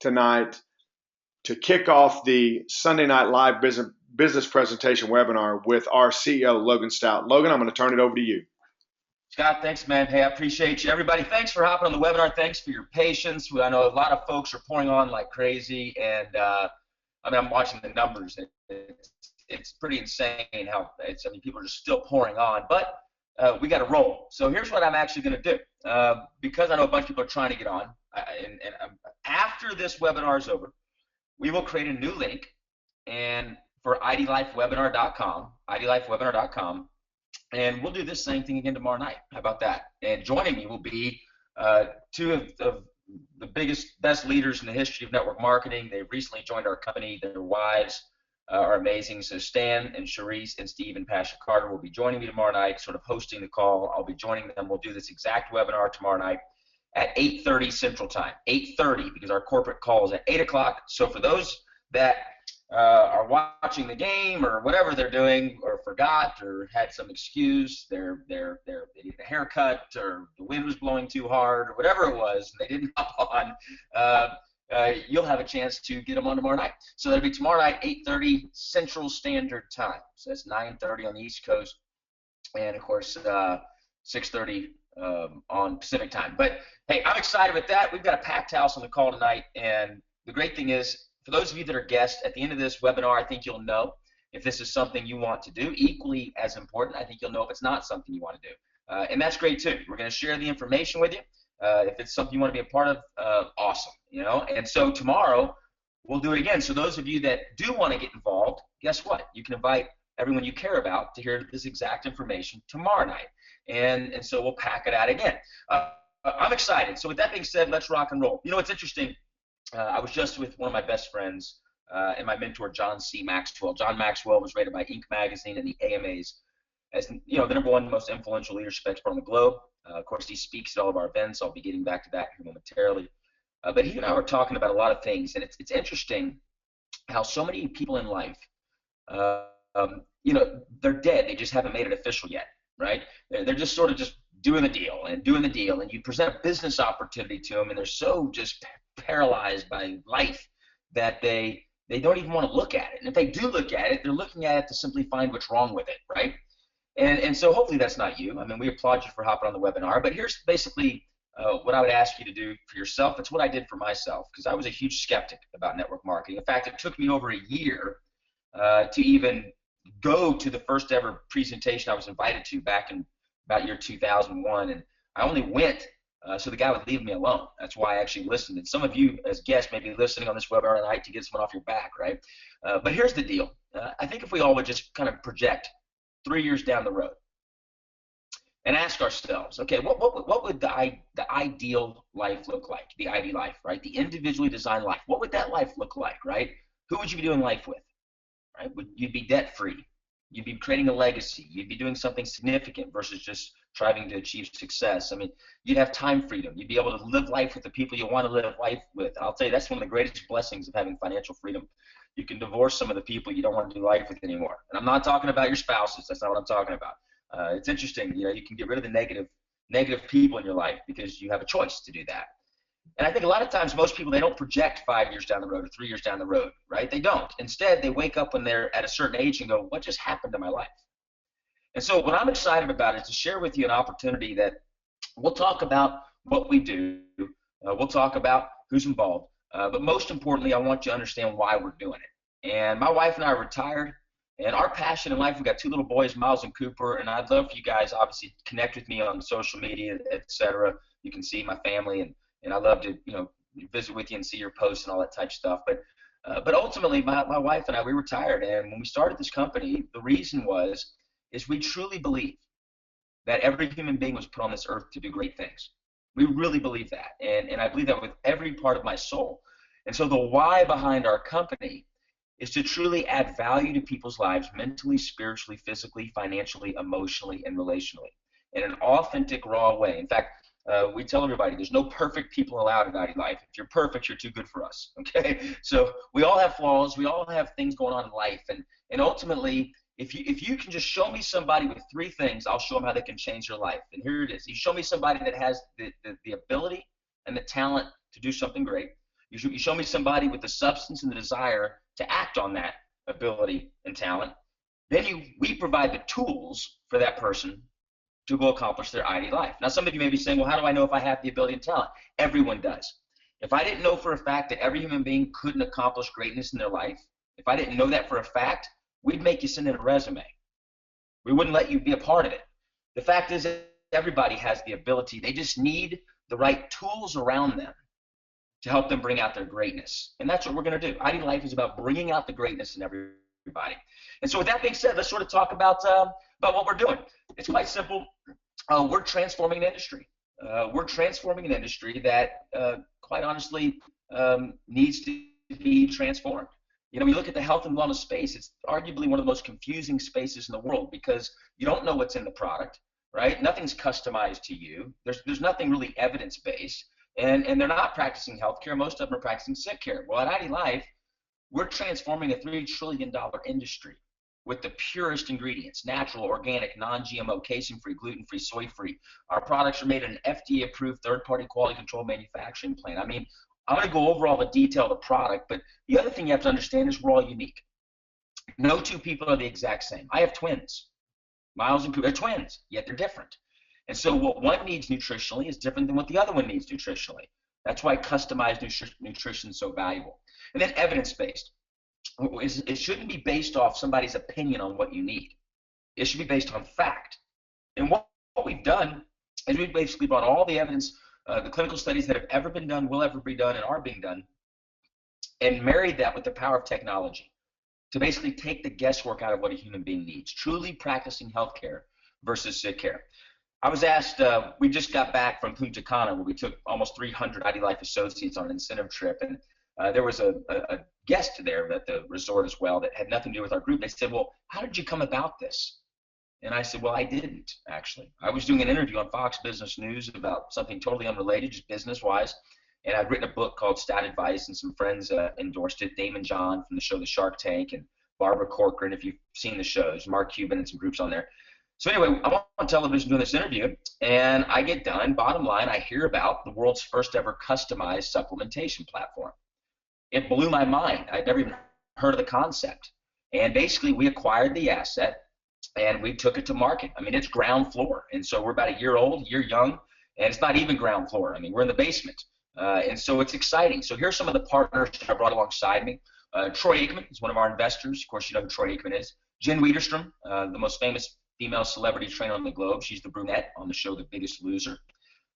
tonight to kick off the Sunday Night Live business presentation webinar with our CEO, Logan Stout. Logan, I'm going to turn it over to you. Scott, thanks, man. Hey, I appreciate you. Everybody, thanks for hopping on the webinar. Thanks for your patience. I know a lot of folks are pouring on like crazy, and I'm watching the numbers. It's pretty insane how people are just still pouring on, but we got to roll. So here's what I'm actually going to do. Because I know a bunch of people are trying to get on, after this webinar is over, we will create a new link and for idlifewebinar.com, and we'll do this same thing again tomorrow night. How about that? And joining me will be two of the best leaders in the history of network marketing. They recently joined our company. Their wives are amazing. So Stan and Charisse and Steve and Pasha Carter will be joining me tomorrow night, sort of hosting the call. I'll be joining them. We'll do this exact webinar tomorrow night at 8:30 Central Time. 8:30, because our corporate call is at 8 o'clock. So for those that are watching the game or whatever they're doing, or forgot, or had some excuse, they needed a haircut, or the wind was blowing too hard, or whatever it was, and they didn't hop on, you'll have a chance to get them on tomorrow night. So that'll be tomorrow night, 8:30 Central Standard Time. So that's 9:30 on the East Coast, and of course 6:30 on Pacific Time. But hey, I'm excited with that. We've got a packed house on the call tonight, and the great thing is, for those of you that are guests, at the end of this webinar, I think you'll know if this is something you want to do. Equally as important, I think you'll know if it's not something you want to do. And that's great too. We're going to share the information with you. If it's something you want to be a part of, awesome. And so tomorrow we'll do it again. So those of you that do want to get involved, guess what? You can invite everyone you care about to hear this exact information tomorrow night. And so we'll pack it out again. I'm excited. So with that being said, let's rock and roll. It's interesting. I was just with one of my best friends and my mentor, John C. Maxwell. John Maxwell was rated by Inc. magazine and the AMAs as the #1 most influential leadership expert on the globe. Of course, he speaks at all of our events. I'll be getting back to that here momentarily. But he and I were talking about a lot of things, and it's interesting how so many people in life, they're dead. They just haven't made it official yet, right? They're just sort of just doing the deal, and you present a business opportunity to them, and they're so just paralyzed by life that they don't even want to look at it. And if they do look at it, they're looking at it to simply find what's wrong with it, right? And so hopefully that's not you. I mean, we applaud you for hopping on the webinar, but here's basically what I would ask you to do for yourself. It's what I did for myself, because I was a huge skeptic about network marketing. In fact, it took me over a year to even go to the first ever presentation I was invited to back in about year 2001, and I only went so the guy would leave me alone. That's why I actually listened. And some of you as guests may be listening on this webinar tonight to get someone off your back, right? But here's the deal. I think if we all would just kind of project 3 years down the road and ask ourselves, okay, what would the ideal life look like? The ID life, right? The individually designed life. What would that life look like, right? Who would you be doing life with, right? You'd be debt-free. You'd be creating a legacy. You'd be doing something significant versus just striving to achieve success. I mean, you'd have time freedom. You'd be able to live life with the people you want to live life with. I'll tell you, that's one of the greatest blessings of having financial freedom. You can divorce some of the people you don't want to do life with anymore. And I'm not talking about your spouses. That's not what I'm talking about. It's interesting. You can get rid of the negative people in your life because you have a choice to do that. And I think a lot of times most people, they don't project 5 years down the road or 3 years down the road, right? They don't. Instead, they wake up when they're at a certain age and go, what just happened to my life? And so what I'm excited about is to share with you an opportunity that we'll talk about what we do. We'll talk about who's involved. But most importantly, I want you to understand why we're doing it. And my wife and I are retired. And our passion in life, we've got 2 little boys, Miles and Cooper, and I'd love for you guys, obviously, to connect with me on social media, etc. You can see my family, and I'd love to, visit with you and see your posts and all that type of stuff. But ultimately, my wife and I, we retired, and when we started this company, the reason is we truly believe that every human being was put on this earth to do great things. We really believe that, and I believe that with every part of my soul. And so the why behind our company is to truly add value to people's lives mentally, spiritually, physically, financially, emotionally, and relationally in an authentic, raw way. In fact, we tell everybody there's no perfect people allowed in ID Life. If you're perfect, you're too good for us, okay? So we all have flaws. We all have things going on in life. And ultimately, if you can just show me somebody with 3 things, I'll show them how they can change their life. And here it is. You show me somebody that has the ability and the talent to do something great. You show me somebody with the substance and the desire to act on that ability and talent. Then we provide the tools for that person to go accomplish their ideal life. Now, some of you may be saying, well, how do I know if I have the ability and talent? Everyone does. If I didn't know for a fact that every human being couldn't accomplish greatness in their life, if I didn't know that for a fact, we'd make you send in a resume. We wouldn't let you be a part of it. The fact is that everybody has the ability. They just need the right tools around them to help them bring out their greatness. And that's what we're going to do. Ideal Life is about bringing out the greatness in everybody. And so with that being said, let's sort of talk about what we're doing. It's quite simple. We're transforming an industry. We're transforming an industry that, quite honestly, needs to be transformed. You know, when you look at the health and wellness space, it's arguably one of the most confusing spaces in the world because you don't know what's in the product, right? Nothing's customized to you. There's nothing really evidence-based, and they're not practicing healthcare. Most of them are practicing sick care. Well, at ID Life, we're transforming a $3 trillion industry with the purest ingredients, natural, organic, non-GMO, casein-free, gluten-free, soy-free. Our products are made in an FDA-approved third-party quality control manufacturing plant. I mean, I'm going to go over all the detail of the product, but the other thing you have to understand is we're all unique. No two people are the exact same. I have twins. Miles and Cooper, they're twins, yet they're different. And so what one needs nutritionally is different than what the other one needs nutritionally. That's why customized nutrition is so valuable. And then evidence-based. It shouldn't be based off somebody's opinion on what you need. It should be based on fact. And what we've done is we've basically brought all the evidence, the clinical studies that have ever been done, will ever be done, and are being done, and married that with the power of technology to basically take the guesswork out of what a human being needs, truly practicing healthcare versus sick care. I was asked, we just got back from Punta Cana where we took almost 300 ID Life associates on an incentive trip, and there was a guest there at the resort as well that had nothing to do with our group. They said, well, how did you come about this? And I said, well, I didn't, actually. I was doing an interview on Fox Business News about something totally unrelated, just business-wise, and I'd written a book called Stout Advice, and some friends endorsed it, Damon John from the show The Shark Tank, and Barbara Corcoran, if you've seen the shows, Mark Cuban and some groups on there. So anyway, I'm on television doing this interview, and I get done. Bottom line, I hear about the world's first ever customized supplementation platform. It blew my mind. I'd never even heard of the concept. And basically, we acquired the asset, and we took it to market. I mean, it's ground floor. And so we're about a year old, year young, and it's not even ground floor. I mean, we're in the basement. And so it's exciting. So here's some of the partners I brought alongside me. Troy Aikman is one of our investors. Of course, you know who Troy Aikman is. Jen Wiederstrom, the most famous female celebrity trainer on the globe. She's the brunette on the show The Biggest Loser.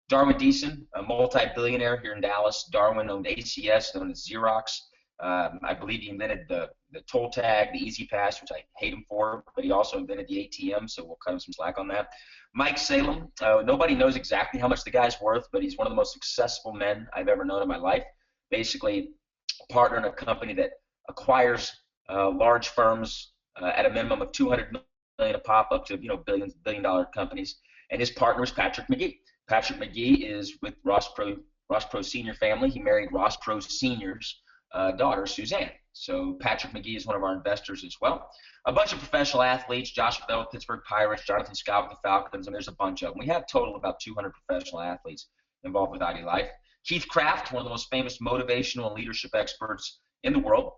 Darwin Deason, a multi-billionaire here in Dallas. Darwin owned ACS, known as Xerox. I believe he invented the toll tag, the Easy Pass, which I hate him for, but he also invented the ATM, so we'll cut him some slack on that. Mike Salem, nobody knows exactly how much the guy's worth, but he's one of the most successful men I've ever known in my life. Basically, a partner in a company that acquires large firms at a minimum of $200 million a pop, up to billion-dollar companies. And his partner is Patrick McGee. Patrick McGee is with Ross Pro Senior family. He married Ross Pro Senior's daughter, Suzanne. So Patrick McGee is one of our investors as well. A bunch of professional athletes, Josh Bell with Pittsburgh Pirates, Jonathan Scott with the Falcons, and there's a bunch of them. We have a total of about 200 professional athletes involved with ID Life. Keith Kraft, one of the most famous motivational and leadership experts in the world.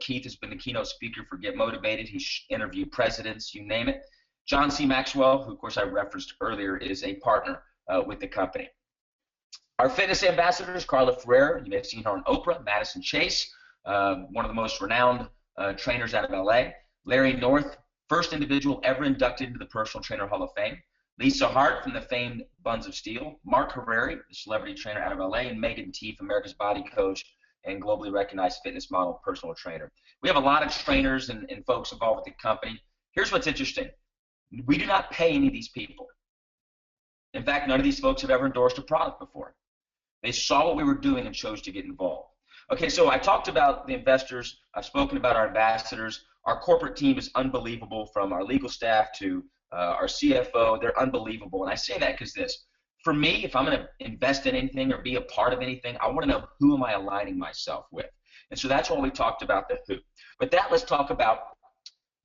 Keith has been the keynote speaker for Get Motivated. He's interviewed presidents, you name it. John C. Maxwell, who of course I referenced earlier, is a partner with the company. Our fitness ambassadors, Carla Ferrer, you may have seen her on Oprah, Madison Chase, one of the most renowned trainers out of LA. Larry North, first individual ever inducted into the Personal Trainer Hall of Fame. Lisa Hart from the famed Buns of Steel. Mark Harari, the celebrity trainer out of LA. And Megan Teef, America's Body Coach and globally recognized fitness model, personal trainer. We have a lot of trainers and folks involved with the company. Here's what's interesting. We do not pay any of these people. In fact, none of these folks have ever endorsed a product before. They saw what we were doing and chose to get involved. Okay, so I talked about the investors. I've spoken about our ambassadors. Our corporate team is unbelievable, from our legal staff to our CFO. They're unbelievable. And I say that because for me, if I'm going to invest in anything or be a part of anything, I want to know who am I aligning myself with. And so that's why we talked about the who. But let's talk about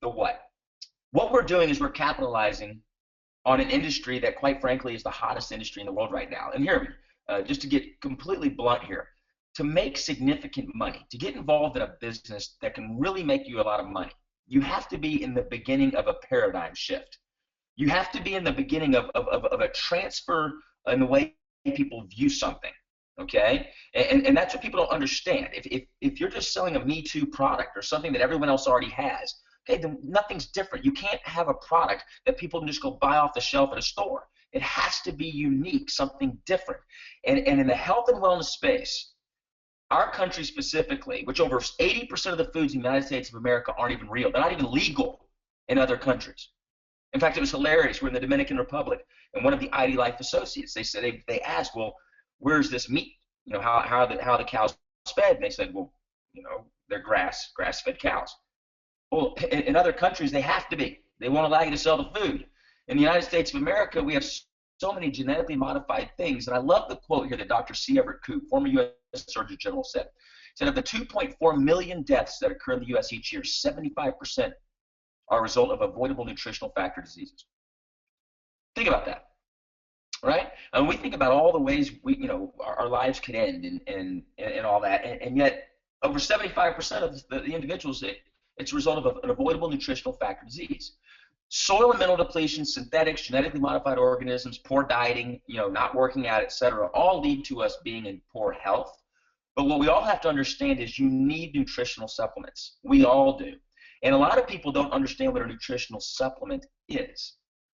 the what. What we're doing is we're capitalizing on an industry that, quite frankly, is the hottest industry in the world right now. And hear me, just to get completely blunt here, to make significant money, to get involved in a business that can really make you a lot of money, you have to be in the beginning of a paradigm shift. You have to be in the beginning of a transfer in the way people view something. Okay, and that's what people don't understand. If you're just selling a Me Too product or something that everyone else already has, okay, then nothing's different. You can't have a product that people can just go buy off the shelf at a store. It has to be unique, something different. And in the health and wellness space, our country specifically, which over 80% of the foods in the United States of America aren't even real. They're not even legal in other countries. In fact, it was hilarious. We're in the Dominican Republic, and one of the ID Life associates, they said they asked, well, where's this meat? You know, how the cows fed? And they said, well, you know, they're grass-fed cows. Well, in other countries, they have to be. They won't allow you to sell the food. In the United States of America, we have so many genetically modified things. And I love the quote here that Dr. C. Everett Koop, former U.S. Surgeon General, said. He said, of the 2.4 million deaths that occur in the U.S. each year, 75% are a result of avoidable nutritional factor diseases. Think about that, right? And we think about all the ways our lives could end and all that, and yet over 75% of the individuals, it's a result of an avoidable nutritional factor disease. Soil and mineral depletion, synthetics, genetically modified organisms, poor dieting, not working out, etc., all lead to us being in poor health. But what we all have to understand is you need nutritional supplements. We all do. And a lot of people don't understand what a nutritional supplement is.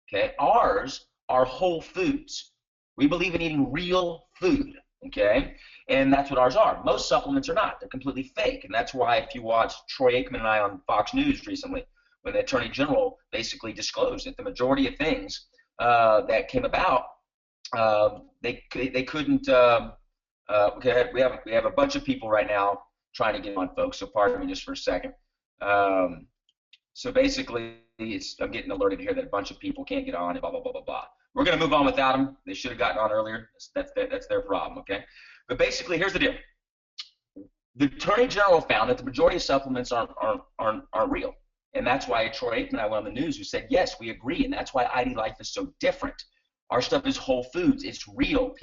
Okay, ours are whole foods. We believe in eating real food. Okay, and that's what ours are. Most supplements are not. They're completely fake, and that's why if you watch Troy Aikman and I on Fox News recently, when the Attorney General basically disclosed that the majority of things that came about, they couldn't. Okay, we have a bunch of people right now trying to get on, folks. So pardon me just for a second. So basically, I'm getting alerted here that a bunch of people can't get on and blah, blah, blah, blah, blah. We're going to move on without them. They should have gotten on earlier. That's their problem, okay? But basically, here's the deal. The Attorney General found that the majority of supplements aren't real. And that's why Troy Aikman and I went on the news who said, yes, we agree. And that's why ID Life is so different. Our stuff is whole foods. It's real.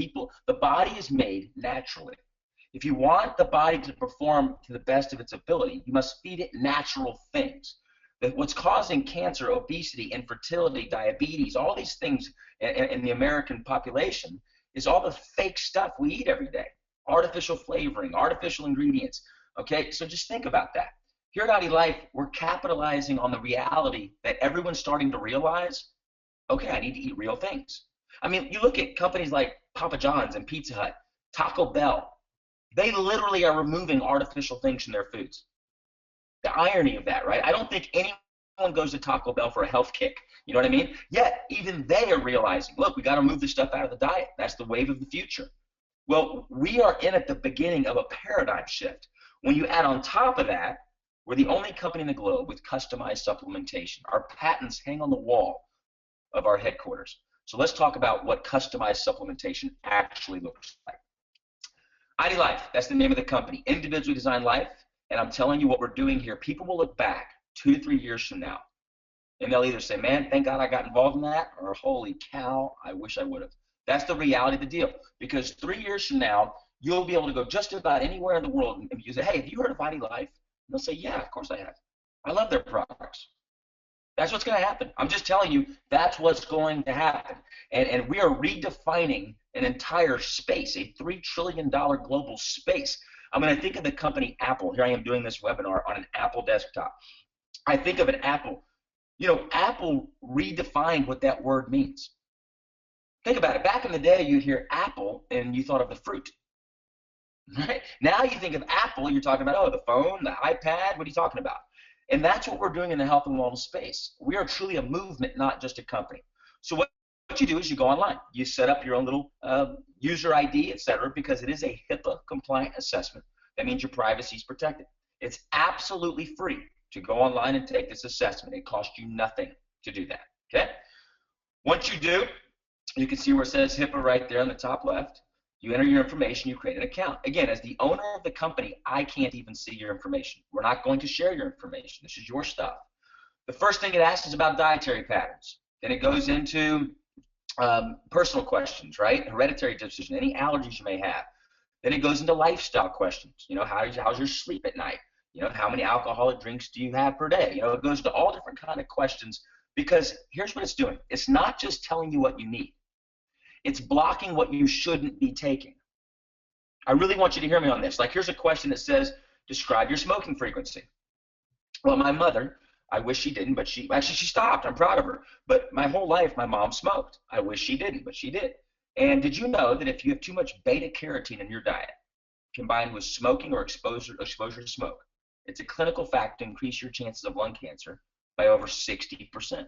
The body is made naturally. If you want the body to perform to the best of its ability, you must feed it natural things. That what's causing cancer, obesity, infertility, diabetes, all these things in the American population is all the fake stuff we eat every day. Artificial flavoring, artificial ingredients. Okay, so just think about that. Here at ID Life, we're capitalizing on the reality that everyone's starting to realize, okay, I need to eat real things. I mean, you look at companies like Papa John's and Pizza Hut, Taco Bell. They literally are removing artificial things from their foods. The irony of that, right? I don't think anyone goes to Taco Bell for a health kick. You know what I mean? Yet, even they are realizing, look, we got to move this stuff out of the diet. That's the wave of the future. Well, we are at the beginning of a paradigm shift. When you add on top of that, we're the only company in the globe with customized supplementation. Our patents hang on the wall of our headquarters. So let's talk about what customized supplementation actually looks like. ID Life, that's the name of the company, individually designed life. And I'm telling you what we're doing here, people will look back 2 to 3 years from now, and they'll either say, man, thank God I got involved in that, or holy cow, I wish I would have. That's the reality of the deal. Because 3 years from now, you'll be able to go just about anywhere in the world and you say, hey, have you heard of ID Life? And they'll say, yeah, of course I have. I love their products. That's what's going to happen. I'm just telling you, that's what's going to happen. And we are redefining an entire space, a $3 trillion global space. I mean, I think of the company Apple. Here I am doing this webinar on an Apple desktop. I think of an Apple. Apple redefined what that word means. Think about it. Back in the day, you'd hear Apple and you thought of the fruit. Right? Now you think of Apple, you're talking about, oh, the phone, the iPad, what are you talking about? And that's what we're doing in the health and wellness space. We are truly a movement, not just a company. So what you do is you go online. You set up your own little user ID, et cetera, because it is a HIPAA-compliant assessment. That means your privacy is protected. It's absolutely free to go online and take this assessment. It costs you nothing to do that, okay? Once you do, you can see where it says HIPAA right there on the top left. You enter your information, you create an account. Again, as the owner of the company, I can't even see your information. We're not going to share your information. This is your stuff. The first thing it asks is about dietary patterns. Then it goes into personal questions, right? Hereditary disposition, any allergies you may have. Then it goes into lifestyle questions. How's your sleep at night? How many alcoholic drinks do you have per day? It goes to all different kind of questions, because here's what it's doing. It's not just telling you what you need. It's blocking what you shouldn't be taking. I really want you to hear me on this. Like, here's a question that says, describe your smoking frequency. Well, my mother, I wish she didn't, but she stopped. I'm proud of her. But my whole life, my mom smoked. I wish she didn't, but she did. And did you know that if you have too much beta carotene in your diet, combined with smoking or exposure to smoke, it's a clinical fact to increase your chances of lung cancer by over 60%.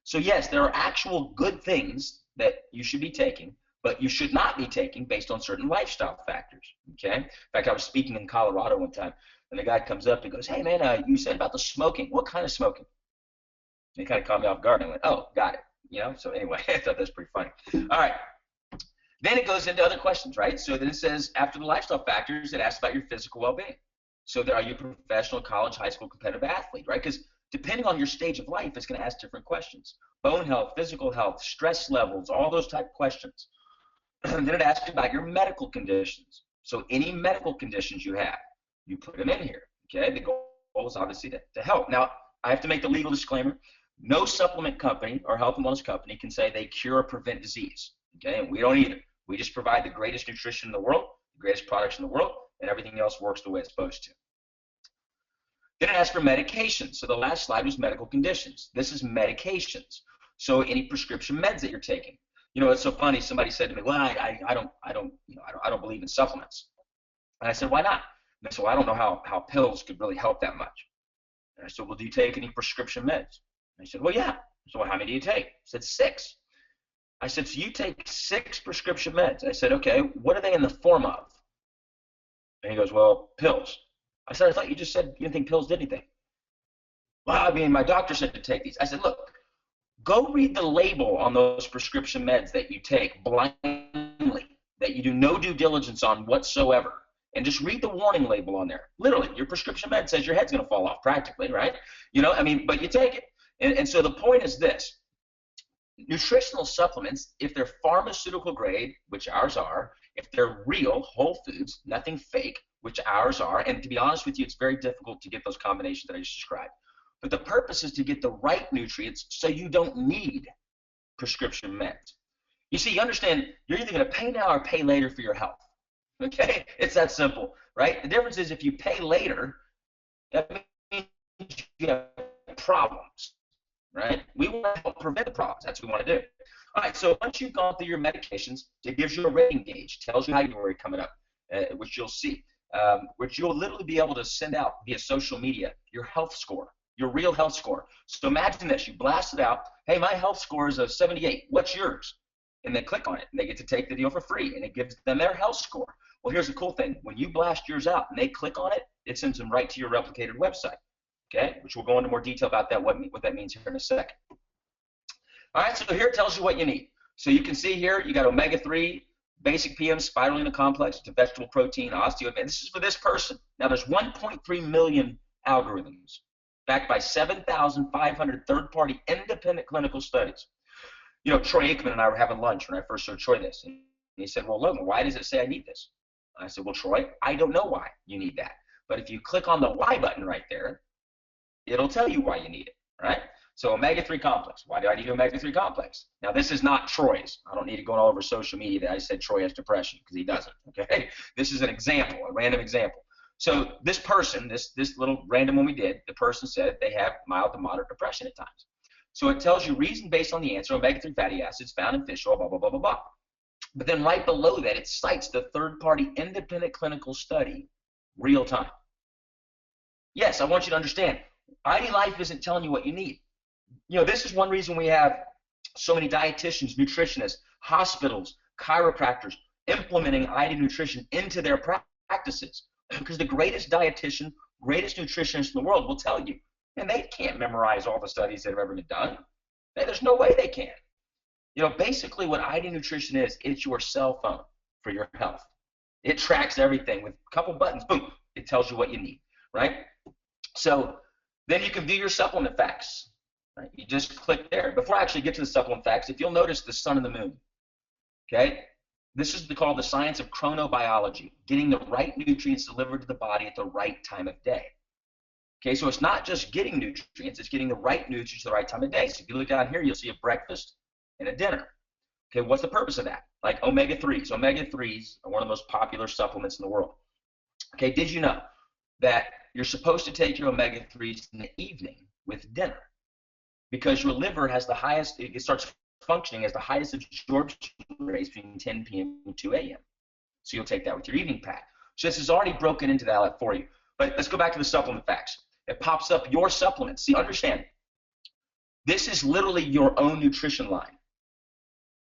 So yes, there are actual good things that you should be taking, but you should not be taking based on certain lifestyle factors. Okay. In fact, I was speaking in Colorado one time, and the guy comes up and goes, "Hey man, you said about the smoking. What kind of smoking?" And he kind of caught me off guard. And I went, "Oh, got it." So anyway, I thought that's pretty funny. All right. Then it goes into other questions, right? So then it says, after the lifestyle factors, it asks about your physical well-being. So are you a professional, college, high school, competitive athlete, right? Because depending on your stage of life, it's going to ask different questions. Bone health, physical health, stress levels, all those type of questions. And then it asks about your medical conditions. So any medical conditions you have, you put them in here, okay? The goal is obviously to help. Now, I have to make the legal disclaimer. No supplement company or health and wellness company can say they cure or prevent disease, okay? And we don't either. We just provide the greatest nutrition in the world, the greatest products in the world, and everything else works the way it's supposed to. Then it asks for medications. So the last slide was medical conditions. This is medications. So any prescription meds that you're taking. It's so funny. Somebody said to me, "Well, I don't believe in supplements." And I said, "Why not?" And they said, "Well, I don't know how pills could really help that much." And I said, "Well, do you take any prescription meds?" And I said, "Well, yeah." So, "Well, how many do you take?" I said, 6. I said, "So you take 6 prescription meds?" I said, "Okay, what are they in the form of?" And he goes, "Well, pills." I said, "I thought you just said you didn't think pills did anything." "Well, I mean, my doctor said to take these." I said, "Look, go read the label on those prescription meds that you take blindly, that you do no due diligence on whatsoever, and just read the warning label on there. Literally, your prescription med says your head's going to fall off practically, right? But you take it. And so the point is this. Nutritional supplements, if they're pharmaceutical grade, which ours are, if they're real, whole foods, nothing fake, which ours are, and to be honest with you, it's very difficult to get those combinations that I just described. But the purpose is to get the right nutrients so you don't need prescription meds. You see, you understand, you're either going to pay now or pay later for your health. Okay? It's that simple, right? The difference is if you pay later, that means you have problems. Right? We want to help prevent the problems. That's what we want to do. All right, so once you've gone through your medications, it gives you a rating gauge, tells you how you're coming up, which you'll see, which you'll literally be able to send out via social media, your health score, your real health score. So imagine this, you blast it out, "Hey, my health score is a 78, what's yours?" And they click on it, and they get to take the deal for free, and it gives them their health score. Well, here's the cool thing. When you blast yours out and they click on it, it sends them right to your replicated website. Okay, which we'll go into more detail about that, what that means here in a second. All right, so here it tells you what you need. So you can see here, you got omega-3, basic PM, spirulina complex, to vegetable protein, osteo. This is for this person. Now there's 1.3 million algorithms backed by 7,500 third-party independent clinical studies. Troy Aikman and I were having lunch when I first showed Troy this. And he said, "Well, Logan, why does it say I need this?" I said, "Well, Troy, I don't know why you need that. But if you click on the why button right there, it'll tell you why you need it, right? So omega-3 complex. Why do I need omega-3 complex? Now, this is not Troy's. I don't need to go all over social media that I said Troy has depression, because he doesn't, okay? This is an example, a random example. So this person, this little random one we did, the person said they have mild to moderate depression at times. So it tells you reason based on the answer, omega-3 fatty acids found in fish oil, blah, blah, blah, blah, blah. But then right below that, it cites the third-party independent clinical study real time. Yes, I want you to understand, ID Life isn't telling you what you need. This is one reason we have so many dietitians, nutritionists, hospitals, chiropractors implementing ID nutrition into their practices. Because the greatest dietitian, greatest nutritionist in the world will tell you, and they can't memorize all the studies that have ever been done. There's no way they can. Basically what ID nutrition is, it's your cell phone for your health. It tracks everything with a couple buttons, boom, it tells you what you need, right? So then you can view your supplement facts. Right? You just click there. Before I actually get to the supplement facts, if you'll notice the sun and the moon, okay? This is called the science of chronobiology, getting the right nutrients delivered to the body at the right time of day. Okay, so it's not just getting nutrients, it's getting the right nutrients at the right time of day. So if you look down here, you'll see a breakfast and a dinner. Okay, what's the purpose of that? Like omega-3s. Omega-3s are one of the most popular supplements in the world. Okay, did you know that you're supposed to take your omega-3s in the evening with dinner? Because your liver has the highest, it starts functioning as the highest absorption rates between 10 p.m. and 2 a.m. So you'll take that with your evening pack. So this is already broken into that for you. But let's go back to the supplement facts. It pops up your supplements. See, understand, this is literally your own nutrition line.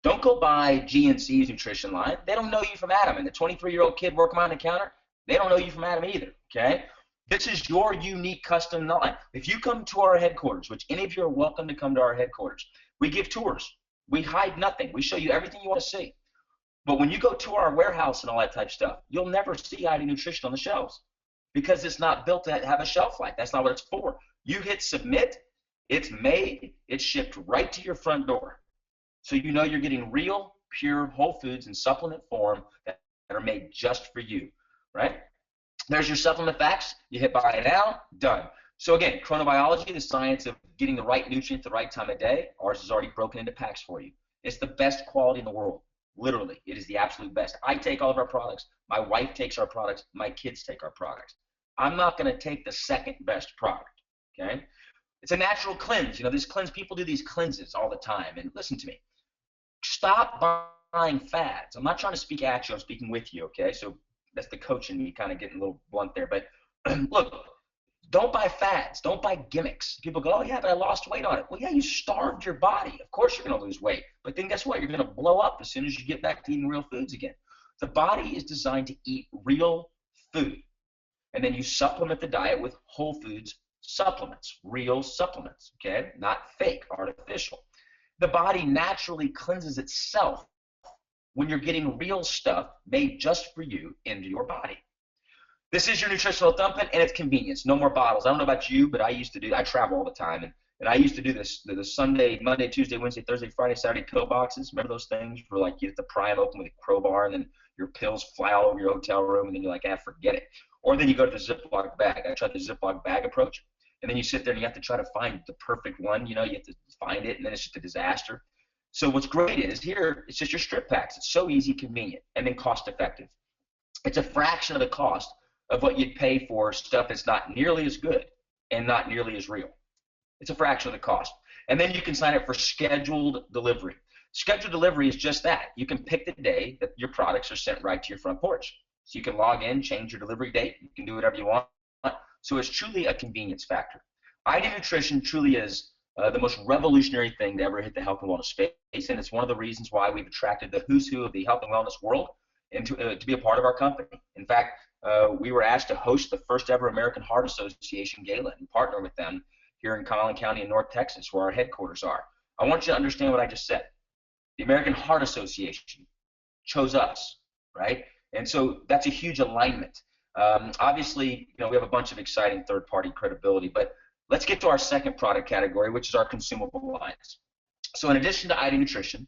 Don't go buy GNC's nutrition line. They don't know you from Adam. And the 23-year-old kid working behind the counter, they don't know you from Adam either, okay? This is your unique custom line. If you come to our headquarters, which any of you are welcome to come to our headquarters, we give tours. We hide nothing. We show you everything you want to see. But when you go to our warehouse and all that type of stuff, you'll never see ID Nutrition on the shelves because it's not built to have a shelf life. That's not what it's for. You hit submit, it's made, it's shipped right to your front door. So you know you're getting real, pure whole foods in supplement form that are made just for you, right? There's your supplement facts. You hit buy now, done. So again, chronobiology, the science of getting the right nutrient at the right time of day. Ours is already broken into packs for you. It's the best quality in the world. Literally, it is the absolute best. I take all of our products. My wife takes our products. My kids take our products. I'm not going to take the second best product, okay? It's a natural cleanse. You know, these people do these cleanses all the time. And listen to me. Stop buying fads. I'm not trying to speak at you. I'm speaking with you, okay? So that's the coach in me kind of getting a little blunt there. But look, don't buy fads. Don't buy gimmicks. People go, oh, yeah, but I lost weight on it. Well, yeah, you starved your body. Of course you're going to lose weight. But then guess what? You're going to blow up as soon as you get back to eating real foods again. The body is designed to eat real food. And then you supplement the diet with whole foods supplements, real supplements, okay? Not fake, artificial. The body naturally cleanses itself when you're getting real stuff made just for you into your body. This is your nutritional thumping, and it's convenience. No more bottles. I don't know about you, but I travel all the time, and I used to do this, the Sunday, Monday, Tuesday, Wednesday, Thursday, Friday, Saturday pill boxes. Remember those things where like you get the pry them open with a crowbar, and then your pills fly all over your hotel room, and then you're like, forget it. Or then you go to the Ziploc bag. I tried the Ziploc bag approach, and then you sit there and you have to try to find the perfect one. You know, you have to find it, and then it's just a disaster. So what's great is here, it's just your strip packs. It's so easy, convenient, and then cost effective. It's a fraction of the cost of what you'd pay for stuff that's not nearly as good and not nearly as real. It's a fraction of the cost. And then you can sign up for scheduled delivery. Scheduled delivery is just that. You can pick the day that your products are sent right to your front porch. So you can log in, change your delivery date. You can do whatever you want. So it's truly a convenience factor. ID Nutrition truly is the most revolutionary thing to ever hit the health and wellness space, and it's one of the reasons why we've attracted the who's who of the health and wellness world and to be a part of our company. In fact, we were asked to host the first ever American Heart Association Gala and partner with them here in Collin County in North Texas, where our headquarters are. I want you to understand what I just said. The American Heart Association chose us, right? And so that's a huge alignment. Obviously, you know, we have a bunch of exciting third-party credibility, but let's get to our second product category, which is our consumable lines. So in addition to ID Nutrition,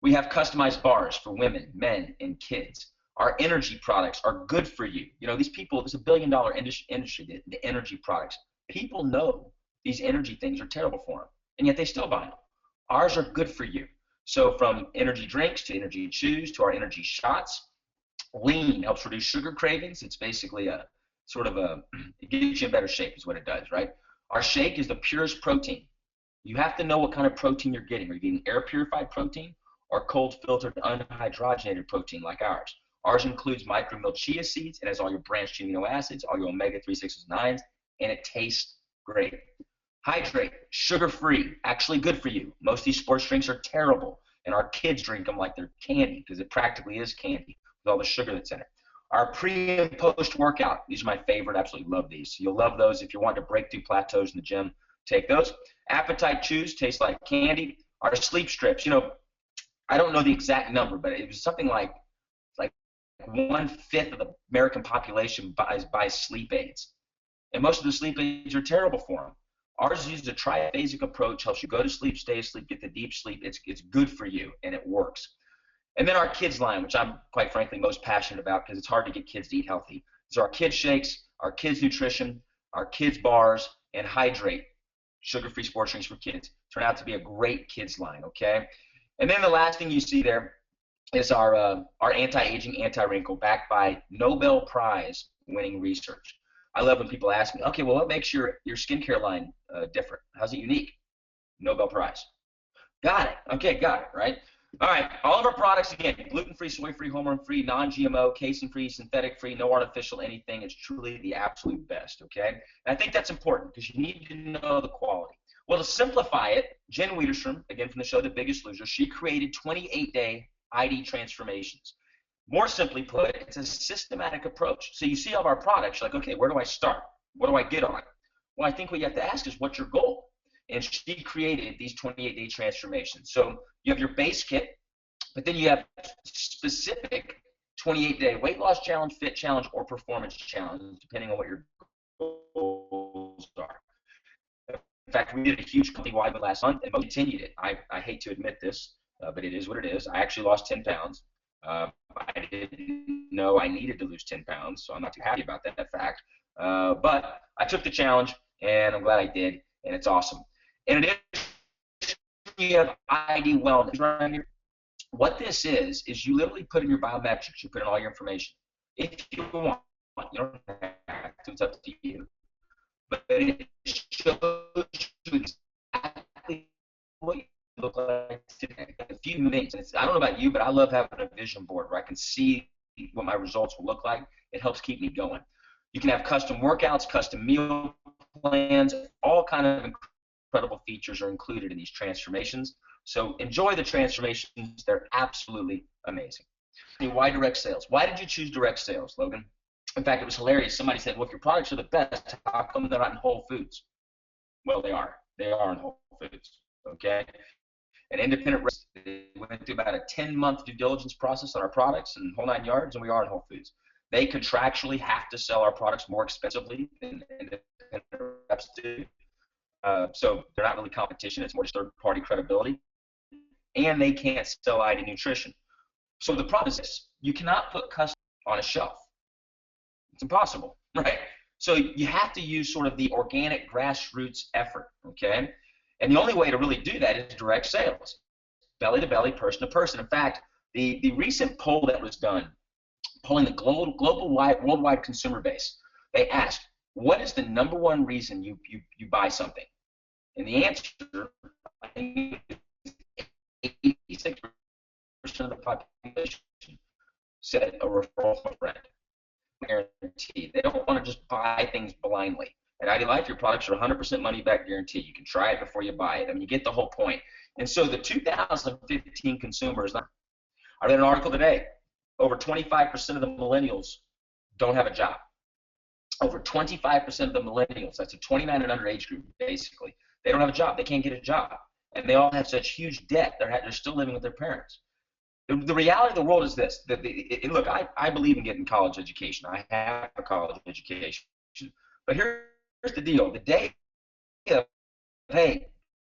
we have customized bars for women, men, and kids. Our energy products are good for you. You know, these people, it's $1 billion industry, the energy products. People know these energy things are terrible for them, and yet they still buy them. Ours are good for you. So from energy drinks to energy chews to our energy shots. Lean helps reduce sugar cravings. It's basically a sort of it gets you in better shape is what it does, right? Our shake is the purest protein. You have to know what kind of protein you're getting. Are you getting air purified protein or cold filtered unhydrogenated protein like ours? Ours includes micro-milled chia seeds. It has all your branched amino acids, all your omega-3, 6s, 9s, and it tastes great. Hydrate, sugar-free, actually good for you. Most of these sports drinks are terrible, and our kids drink them like they're candy because it practically is candy with all the sugar that's in it. Our pre and post workout, these are my favorite, absolutely love these. So you'll love those if you want to break through plateaus in the gym, take those. Appetite chews, taste like candy. Our sleep strips, you know, I don't know the exact number, but it was something like 1/5 of the American population buys sleep aids. And most of the sleep aids are terrible for them. Ours uses a triphasic approach, helps you go to sleep, stay asleep, get the deep sleep. It's good for you, and it works. And then our kids line, which I'm quite frankly most passionate about because it's hard to get kids to eat healthy. So our kids shakes, our kids nutrition, our kids bars, and hydrate, sugar-free sports drinks for kids, turn out to be a great kids line, okay? And then the last thing you see there is our anti-aging, anti-wrinkle, backed by Nobel Prize winning research. I love when people ask me, okay, well, what makes your skincare line different? How's it unique? Nobel Prize. Got it. Okay, got it, right? All right, all of our products, again, gluten-free, soy-free, hormone-free, non-GMO, casein-free, synthetic-free, no artificial anything. It's truly the absolute best, okay? And I think that's important because you need to know the quality. Well, to simplify it, Jen Wiederstrom, again from the show The Biggest Loser, she created 28-day ID transformations. More simply put, it's a systematic approach. So you see all of our products, you're like, okay, where do I start? What do I get on? Well, I think what you have to ask is, what's your goal? And she created these 28-day transformations. So you have your base kit, but then you have specific 28-day weight loss challenge, fit challenge, or performance challenge, depending on what your goals are. In fact, we did a huge company-wide one last month, and we continued it. I hate to admit this, but it is what it is. I actually lost 10 pounds. I didn't know I needed to lose 10 pounds, so I'm not too happy about that fact. But I took the challenge, and I'm glad I did, and it's awesome. And it is, you have ID Wellness right here. What this is you literally put in your biometrics, you put in all your information. If you want, you don't have to, it's up to you. But it shows you exactly what you look like today. A few things. I don't know about you, but I love having a vision board where I can see what my results will look like. It helps keep me going. You can have custom workouts, custom meal plans, all kind of incredible features are included in these transformations. So enjoy the transformations. They're absolutely amazing. Why direct sales? Why did you choose direct sales, Logan? In fact, it was hilarious. Somebody said, well, if your products are the best, how come they're not in Whole Foods? Well, they are. They are in Whole Foods, okay? An independent went through about a 10-month due diligence process on our products and whole 9 yards, and we are in Whole Foods. They contractually have to sell our products more expensively than independent reps do. So they're not really competition. It's more just third-party credibility. And they can't sell ID nutrition. So the problem is this. You cannot put custom on a shelf. It's impossible, right? So you have to use sort of the organic grassroots effort, okay? And the only way to really do that is direct sales, belly to belly, person to person. In fact, the recent poll that was done, polling the worldwide consumer base, they asked, what is the #1 reason you buy something? And the answer, I think, 86% of the population said a referral from a friend. Guaranteed. They don't want to just buy things blindly. At ID Life, your products are 100% money back guarantee. You can try it before you buy it. I mean, you get the whole point. And so the 2015 consumers, I read an article today, over 25% of the millennials don't have a job. Over 25% of the millennials, that's a 29 and under age group, basically, they don't have a job. They can't get a job. And they all have such huge debt. They're still living with their parents. The reality of the world is this. Look, I believe in getting college education. I have a college education. But here's the deal. The day of, hey,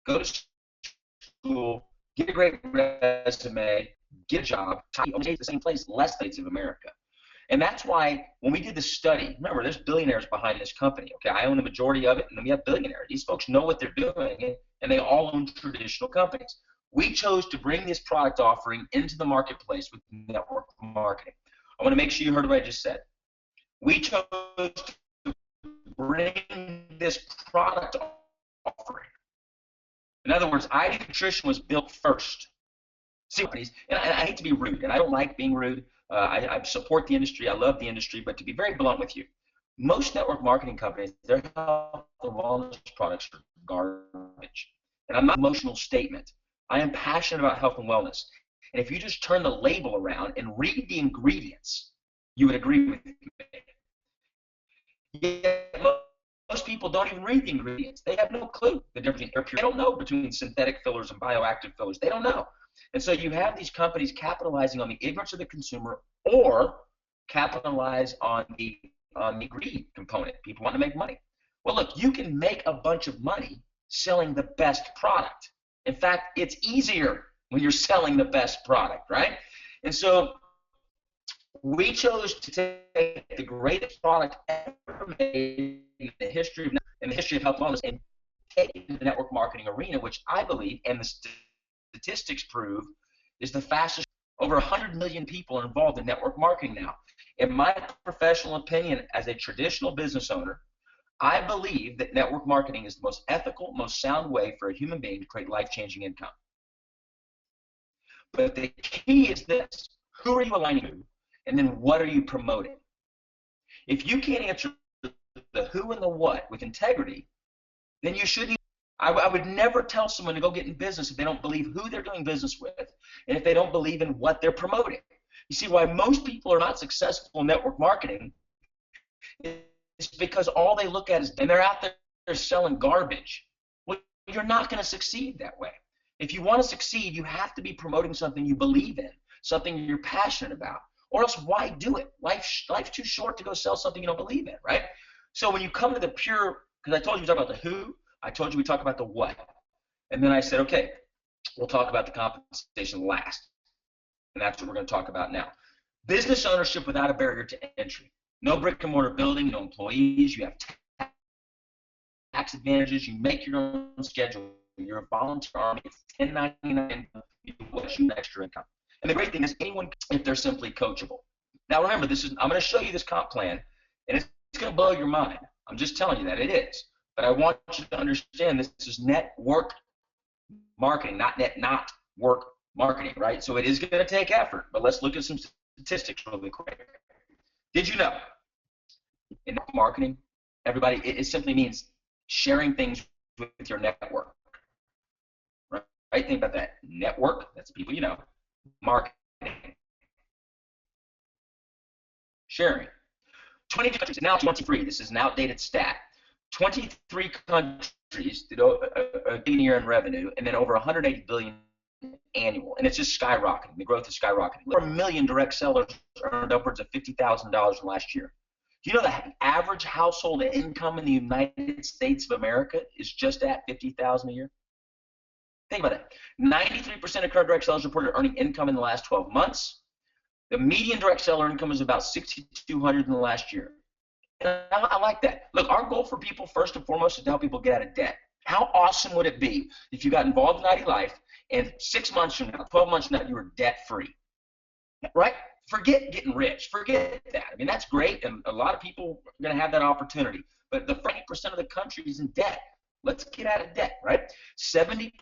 go to school, get a great resume, get a job, stay at the same place, less states of America. And that's why when we did the study, remember, there's billionaires behind this company. Okay, I own the majority of it, and then we have billionaires. These folks know what they're doing, and they all own traditional companies. We chose to bring this product offering into the marketplace with network marketing. I want to make sure you heard what I just said. We chose to bring this product offering. In other words, ID Nutrition was built first. See, and I hate to be rude, and I don't like being rude. I support the industry. I love the industry. But to be very blunt with you, most network marketing companies, their health and wellness products are garbage. And I'm not an emotional statement. I am passionate about health and wellness. And if you just turn the label around and read the ingredients, you would agree with me. Yet most people don't even read the ingredients. They have no clue the difference. They don't know between synthetic fillers and bioactive fillers. They don't know. And so you have these companies capitalizing on the ignorance of the consumer or capitalize on the greed component. People want to make money. Well, look, you can make a bunch of money selling the best product. In fact, it's easier when you're selling the best product, right? And so we chose to take the greatest product ever made in the history of health and wellness and take it to the network marketing arena, which I believe, and the statistics prove, is the fastest. Over 100 million people are involved in network marketing now. In my professional opinion, as a traditional business owner, I believe that network marketing is the most ethical, most sound way for a human being to create life-changing income. But the key is this: who are you aligning to, and then what are you promoting? If you can't answer the who and the what with integrity, then you shouldn't. I would never tell someone to go get in business if they don't believe who they're doing business with and if they don't believe in what they're promoting. You see, why most people are not successful in network marketing is because all they look at is, and they're out there selling garbage. Well, you're not going to succeed that way. If you want to succeed, you have to be promoting something you believe in, something you're passionate about, or else why do it? Life's too short to go sell something you don't believe in, right? So when you come to the pure, because I told you we talk about the who, I told you we talk about the what. And then I said, okay, we'll talk about the compensation last. And that's what we're going to talk about now. Business ownership without a barrier to entry. No brick and mortar building, no employees. You have tax advantages. You make your own schedule. You're a volunteer army. It's 1099. You do extra income. And the great thing is anyone, if they're simply coachable. Now remember, I'm going to show you this comp plan, and it's going to blow your mind. I'm just telling you that it is. But I want you to understand this is network marketing, not work marketing, right? So it is going to take effort, but let's look at some statistics really quick. Did you know in marketing, everybody, it simply means sharing things with your network, right? Think about that. Network, that's the people you know. Marketing. Sharing. 22 countries, now 23. This is an outdated stat. 23 countries did a year in revenue, and then over 180 billion annual, and it's just skyrocketing. The growth is skyrocketing. Over 1 million direct sellers earned upwards of $50,000 last year. Do you know that the average household income in the United States of America is just at $50,000 a year? Think about that. 93% of current direct sellers reported earning income in the last 12 months. The median direct seller income is about $6,200 in the last year. And I like that. Look, our goal for people, first and foremost, is to help people get out of debt. How awesome would it be if you got involved in ID Life and 6 months from now, 12 months from now, you were debt-free, right? Forget getting rich. Forget that. I mean, that's great, and a lot of people are going to have that opportunity. But the 40% of the country is in debt. Let's get out of debt, right? 70%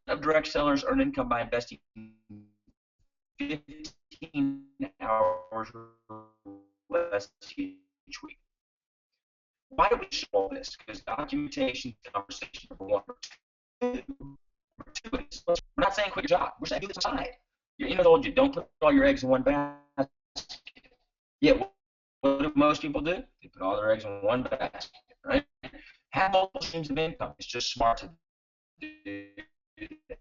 of direct sellers earn income by investing 15 hours or less each week. Why do we show all this? Because documentation, conversation, number one. Number two is, we're not saying quit your job. We're saying do this aside. You know, I told you, don't put all your eggs in one basket. Yeah, what do most people do? They put all their eggs in one basket, right? Have multiple streams of income. It's just smart to do that.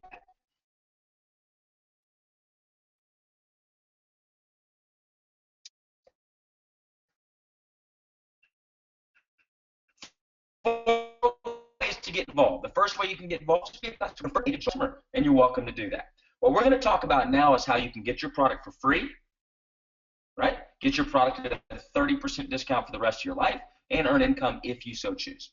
Ways to get involved. The first way you can get involved is to be a customer, and you're welcome to do that. What we're going to talk about now is how you can get your product for free, right? Get your product at a 30% discount for the rest of your life and earn income if you so choose.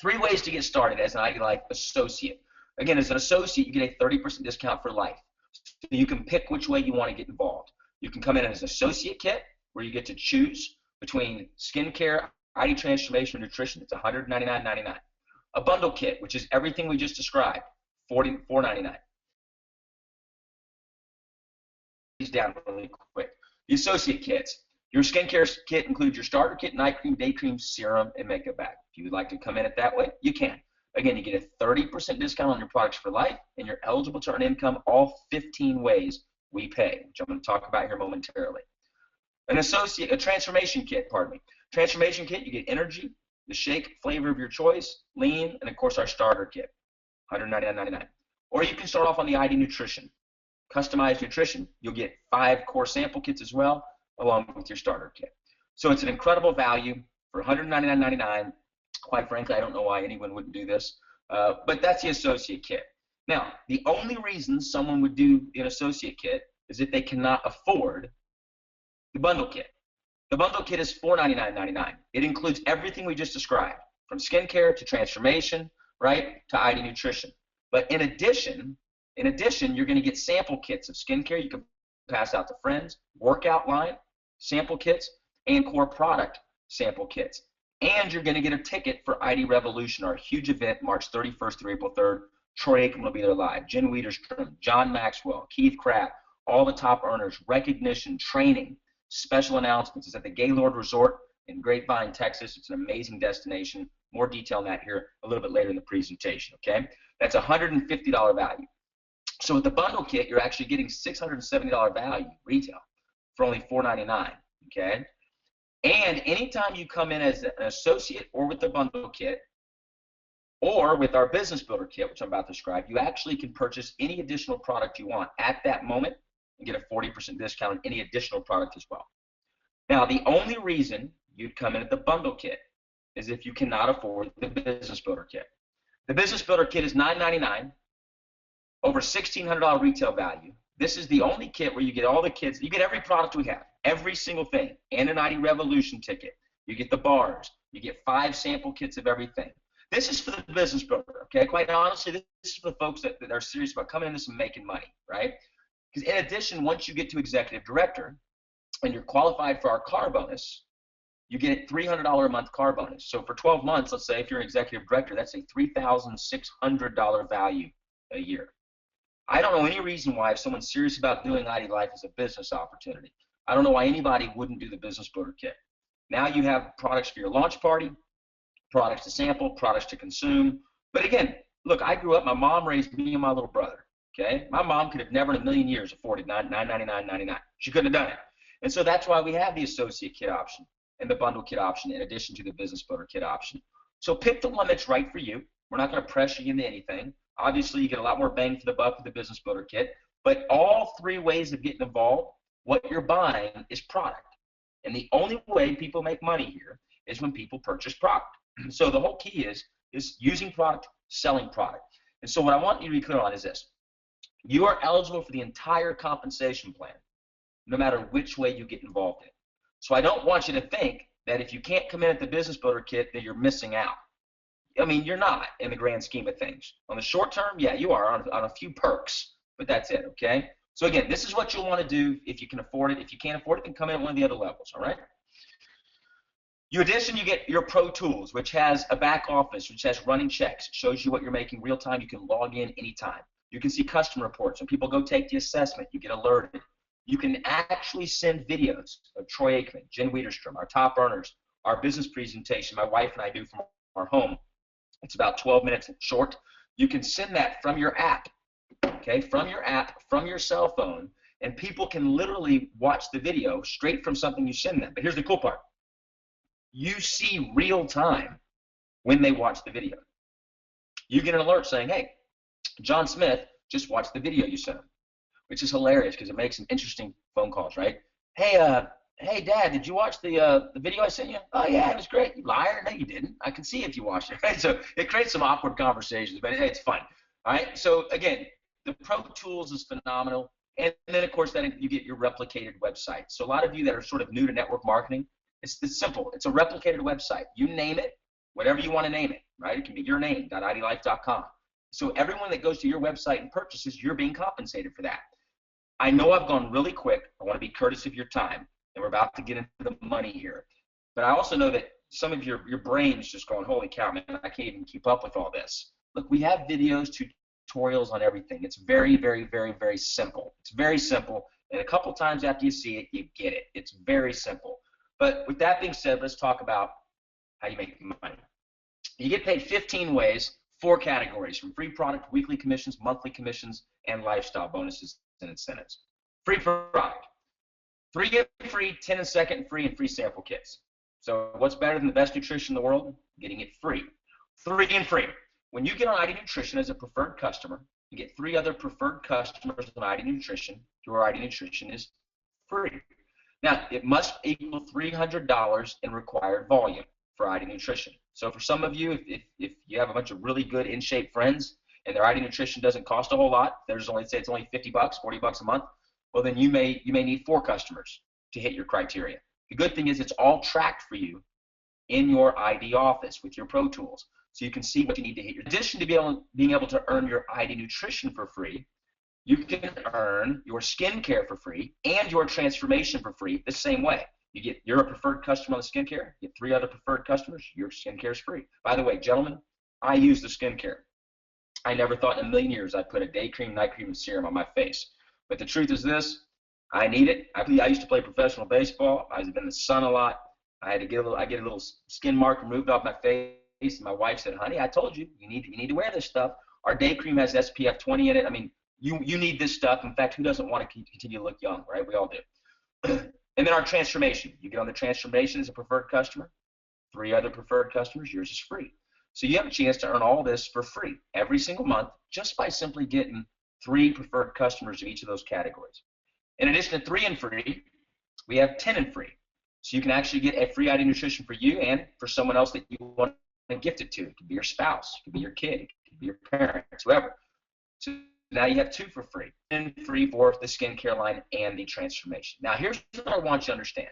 3 ways to get started as an ID Life associate. Again, as an associate, you get a 30% discount for life. So you can pick which way you want to get involved. You can come in as an associate kit, where you get to choose between skincare, ID transformation, nutrition. It's $199.99. A bundle kit, which is everything we just described, $44.99. These down really quick. The associate kits. Your skincare kit includes your starter kit, night cream, day cream, serum, and makeup bag. If you would like to come in it that way, you can. Again, you get a 30% discount on your products for life, and you're eligible to earn income all 15 ways we pay, which I'm going to talk about here momentarily. A transformation kit, pardon me. Transformation kit, you get energy, the shake flavor of your choice, lean, and of course our starter kit, $199.99. Or you can start off on the ID nutrition. Customized nutrition, you'll get 5 core sample kits as well, along with your starter kit. So it's an incredible value for $199.99. Quite frankly, I don't know why anyone wouldn't do this, but that's the associate kit. Now, the only reason someone would do an associate kit is that they cannot afford the bundle kit. The bundle kit is $499.99. It includes everything we just described, from skincare to transformation, right, to ID nutrition. But in addition, you're going to get sample kits of skincare you can pass out to friends, workout line sample kits, and core product sample kits. And you're going to get a ticket for ID Revolution, our huge event, March 31st through April 3rd. Troy Aikman will be there live, Jen Wiederstrom, John Maxwell, Keith Kraft, all the top earners, recognition, training, special announcements. It's at the Gaylord Resort in Grapevine, Texas. It's an amazing destination. More detail on that here a little bit later in the presentation, okay? That's $150 value. So with the bundle kit, you're actually getting $670 value retail for only $499, okay? And anytime you come in as an associate or with the bundle kit or with our business builder kit, which I'm about to describe, you actually can purchase any additional product you want at that moment and get a 40% discount on any additional product as well. Now, the only reason you'd come in at the bundle kit is if you cannot afford the business builder kit. The business builder kit is $999, over $1,600 retail value. This is the only kit where you get all the kits. You get every product we have, every single thing, and an ID Revolution ticket. You get the bars. You get 5 sample kits of everything. This is for the business builder, okay? Quite honestly, this is for the folks that are serious about coming in this and making money, right? Because in addition, once you get to executive director and you're qualified for our car bonus, you get a $300 a month car bonus. So for 12 months, let's say if you're an executive director, that's a $3,600 value a year. I don't know any reason why if someone's serious about doing ID Life as a business opportunity, I don't know why anybody wouldn't do the business builder kit. Now you have products for your launch party, products to sample, products to consume. But again, look, I grew up, my mom raised me and my little brother, okay? My mom could have never in a million years afforded $999.99. She couldn't have done it. And so that's why we have the associate kit option and the bundle kit option in addition to the business builder kit option. So pick the one that's right for you. We're not going to pressure you into anything. Obviously, you get a lot more bang for the buck with the business builder kit. But all 3 ways of getting involved, what you're buying is product. And the only way people make money here is when people purchase product. So the whole key is using product, selling product. And so what I want you to be clear on is this. You are eligible for the entire compensation plan, no matter which way you get involved in. So I don't want you to think that if you can't come in at the business builder kit that you're missing out. I mean, you're not in the grand scheme of things. On the short term, yeah, you are on a few perks, but that's it, okay? So again, this is what you'll want to do if you can afford it. If you can't afford it, then come in at one of the other levels, all right? In addition, you get your Pro Tools, which has a back office, which has running checks. It shows you what you're making real time. You can log in anytime. You can see customer reports. When people go take the assessment, you get alerted. You can actually send videos of Troy Aikman, Jen Wiederstrom, our top earners, our business presentation my wife and I do from our home. It's about 12 minutes short. You can send that from your app, okay, from your app, from your cell phone, and people can literally watch the video straight from something you send them. But here's the cool part. You see real time when they watch the video. You get an alert saying, hey, John Smith just watched the video you sent him, which is hilarious because it makes some interesting phone calls, right? Hey, Dad, did you watch the video I sent you? Oh, yeah, it was great. You liar. No, you didn't. I can see if you watched it, right? So it creates some awkward conversations, but it's fun, all right? So, again, the Pro Tools is phenomenal. And then, of course, then you get your replicated website. So a lot of you that are sort of new to network marketing, it's simple. It's a replicated website. You name it, whatever you want to name it, right? It can be your name, .idlife.com. So everyone that goes to your website and purchases, you're being compensated for that. I know I've gone really quick. I want to be courteous of your time. And we're about to get into the money here. But I also know that some of your brain's just going, holy cow, man, I can't even keep up with all this. Look, we have videos, tutorials on everything. It's very, very, very, very simple. It's very simple. And a couple times after you see it, you get it. It's very simple. But with that being said, let's talk about how you make money. You get paid 15 ways, 4 categories, from free product, weekly commissions, monthly commissions, and lifestyle bonuses and incentives. Free product. 3 get free, 10 in second free, and free sample kits. So what's better than the best nutrition in the world? Getting it free. 3 and free. When you get on ID Nutrition as a preferred customer, you get 3 other preferred customers on ID Nutrition. Your ID Nutrition is free. Now, it must equal $300 in required volume for ID Nutrition. So for some of you, if you have a bunch of really good in-shape friends and their ID Nutrition doesn't cost a whole lot, there's only, say it's only $50, $40 a month, well, then you may need 4 customers to hit your criteria. The good thing is it's all tracked for you in your ID office with your Pro Tools. So you can see what you need to hit. In addition to being able to earn your ID nutrition for free, you can earn your skincare for free and your transformation for free the same way. You're a preferred customer on the skincare, you get 3 other preferred customers, your skincare is free. By the way, gentlemen, I use the skincare. I never thought in a million years I'd put a day cream, night cream, and serum on my face. But the truth is this, I need it. I used to play professional baseball. I was in the sun a lot. I get a little skin mark removed off my face. And my wife said, honey, I told you, you need to wear this stuff. Our day cream has SPF 20 in it. I mean, you need this stuff. In fact, who doesn't want to continue to look young, right? We all do. And then our transformation. You get on the transformation as a preferred customer. 3 other preferred customers, yours is free. So you have a chance to earn all this for free every single month just by simply getting 3 preferred customers of each of those categories. In addition to 3 and free, we have 10 and free. So you can actually get a free ID nutrition for you and for someone else that you want to gift it to. It could be your spouse, it could be your kid, it could be your parents, whoever. So now you have 2 for free, and free for the skincare line and the transformation. Now here's what I want you to understand.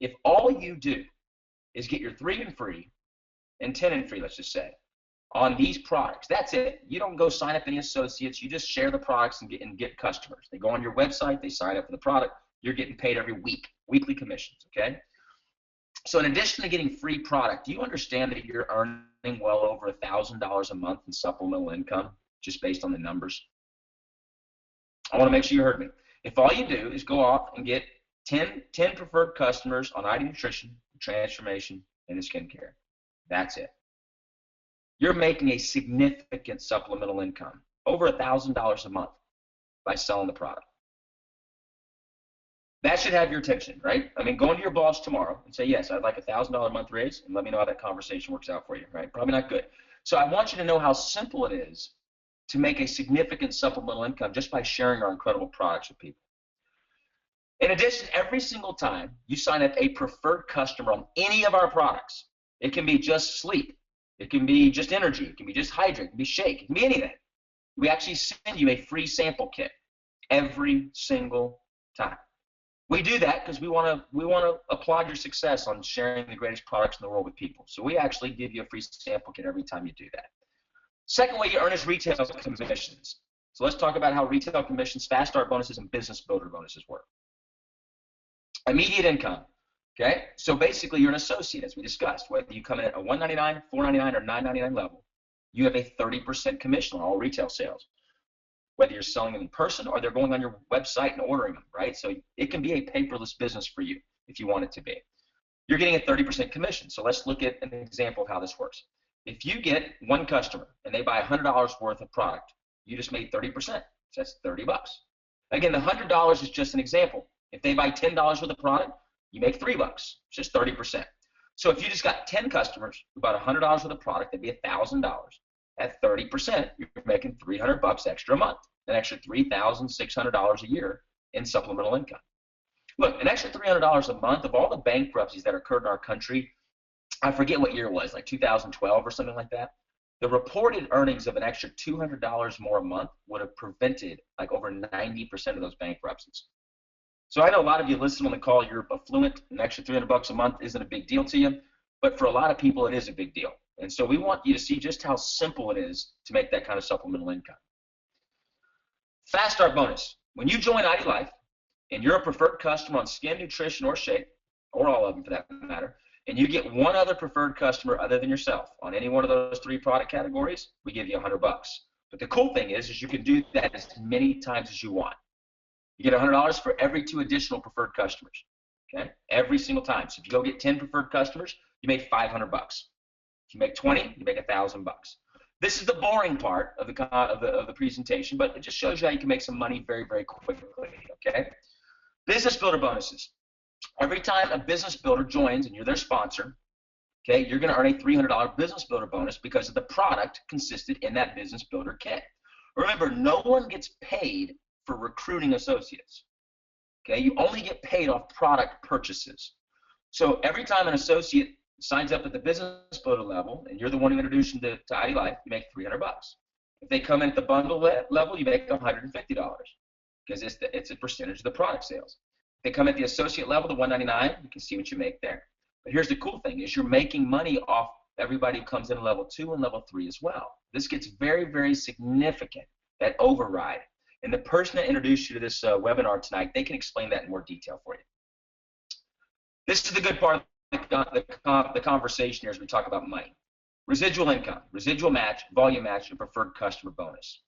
If all you do is get your 3 and free and 10 and free, let's just say, on these products, that's it. You don't go sign up any associates. You just share the products and get customers. They go on your website, they sign up for the product. You're getting paid every week, weekly commissions, okay? So in addition to getting free product, do you understand that you're earning well over $1,000 a month in supplemental income just based on the numbers? I want to make sure you heard me. If all you do is go off and get 10 preferred customers on ID nutrition, transformation, and the skincare, that's it. You're making a significant supplemental income, over $1,000 a month, by selling the product. That should have your attention, right? I mean, go into your boss tomorrow and say, yes, I'd like a $1,000 a month raise, and let me know how that conversation works out for you, right? Probably not good. So I want you to know how simple it is to make a significant supplemental income just by sharing our incredible products with people. In addition, every single time you sign up a preferred customer on any of our products, it can be just sleep, it can be just energy, it can be just hydrate, it can be shake, it can be anything. We actually send you a free sample kit every single time. We do that because we want to applaud your success on sharing the greatest products in the world with people. So we actually give you a free sample kit every time you do that. Second way you earn is retail commissions. So let's talk about how retail commissions, fast start bonuses, and business builder bonuses work. Immediate income. Okay, so basically you're an associate, as we discussed. Whether you come in at a $199, $499, or $999 level, you have a 30% commission on all retail sales. Whether you're selling them in person or they're going on your website and ordering them, right? So it can be a paperless business for you if you want it to be. You're getting a 30% commission. So let's look at an example of how this works. If you get 1 customer and they buy $100 worth of product, you just made 30%. So that's $30. Again, the $100 is just an example. If they buy $10 worth of product, you make $3. It's just 30%. So if you just got 10 customers who bought $100 worth of product, that'd be $1,000. At 30%, you're making $300 extra a month, an extra $3,600 a year in supplemental income. Look, an extra $300 a month of all the bankruptcies that occurred in our country, I forget what year it was, like 2012 or something like that. The reported earnings of an extra $200 more a month would have prevented like over 90% of those bankruptcies. So I know a lot of you listen on the call, you're affluent, an extra $300 a month isn't a big deal to you, but for a lot of people it is a big deal. And so we want you to see just how simple it is to make that kind of supplemental income. Fast Start bonus. When you join ID Life and you're a preferred customer on skin, nutrition, or shake, or all of them for that matter, and you get 1 other preferred customer other than yourself on any one of those 3 product categories, we give you $100. But the cool thing is you can do that as many times as you want. You get $100 for every 2 additional preferred customers, okay? Every single time. So if you go get 10 preferred customers, you make $500. If you make 20, you make $1,000. This is the boring part of the presentation, but it just shows you how you can make some money very, very quickly, okay? Business builder bonuses. Every time a business builder joins and you're their sponsor, okay, you're going to earn a $300 business builder bonus because of the product consisted in that business builder kit. Remember, no one gets paid for recruiting associates, okay? You only get paid off product purchases. So every time an associate signs up at the business builder level, and you're the one who introduced them to ID Life, you make $300. If they come in at the bundle level, you make $150. because it's a percentage of the product sales. If they come at the associate level, the 199, you can see what you make there. But here's the cool thing is you're making money off everybody who comes in level 2 and level 3 as well. This gets very, very significant, that override. And the person that introduced you to this webinar tonight, they can explain that in more detail for you. This is the good part of the conversation here as we talk about money. Residual income, residual match, volume match, and preferred customer bonus.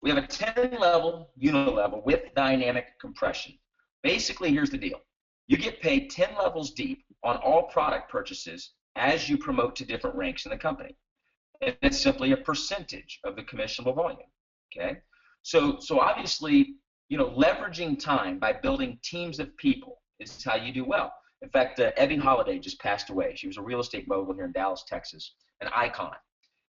We have a 10-level unilevel with dynamic compression. Basically, here's the deal. You get paid 10 levels deep on all product purchases as you promote to different ranks in the company. And it's simply a percentage of the commissionable volume, okay? So obviously, leveraging time by building teams of people is how you do well. In fact, Evie Holiday just passed away. She was a real estate mogul here in Dallas, Texas, an icon.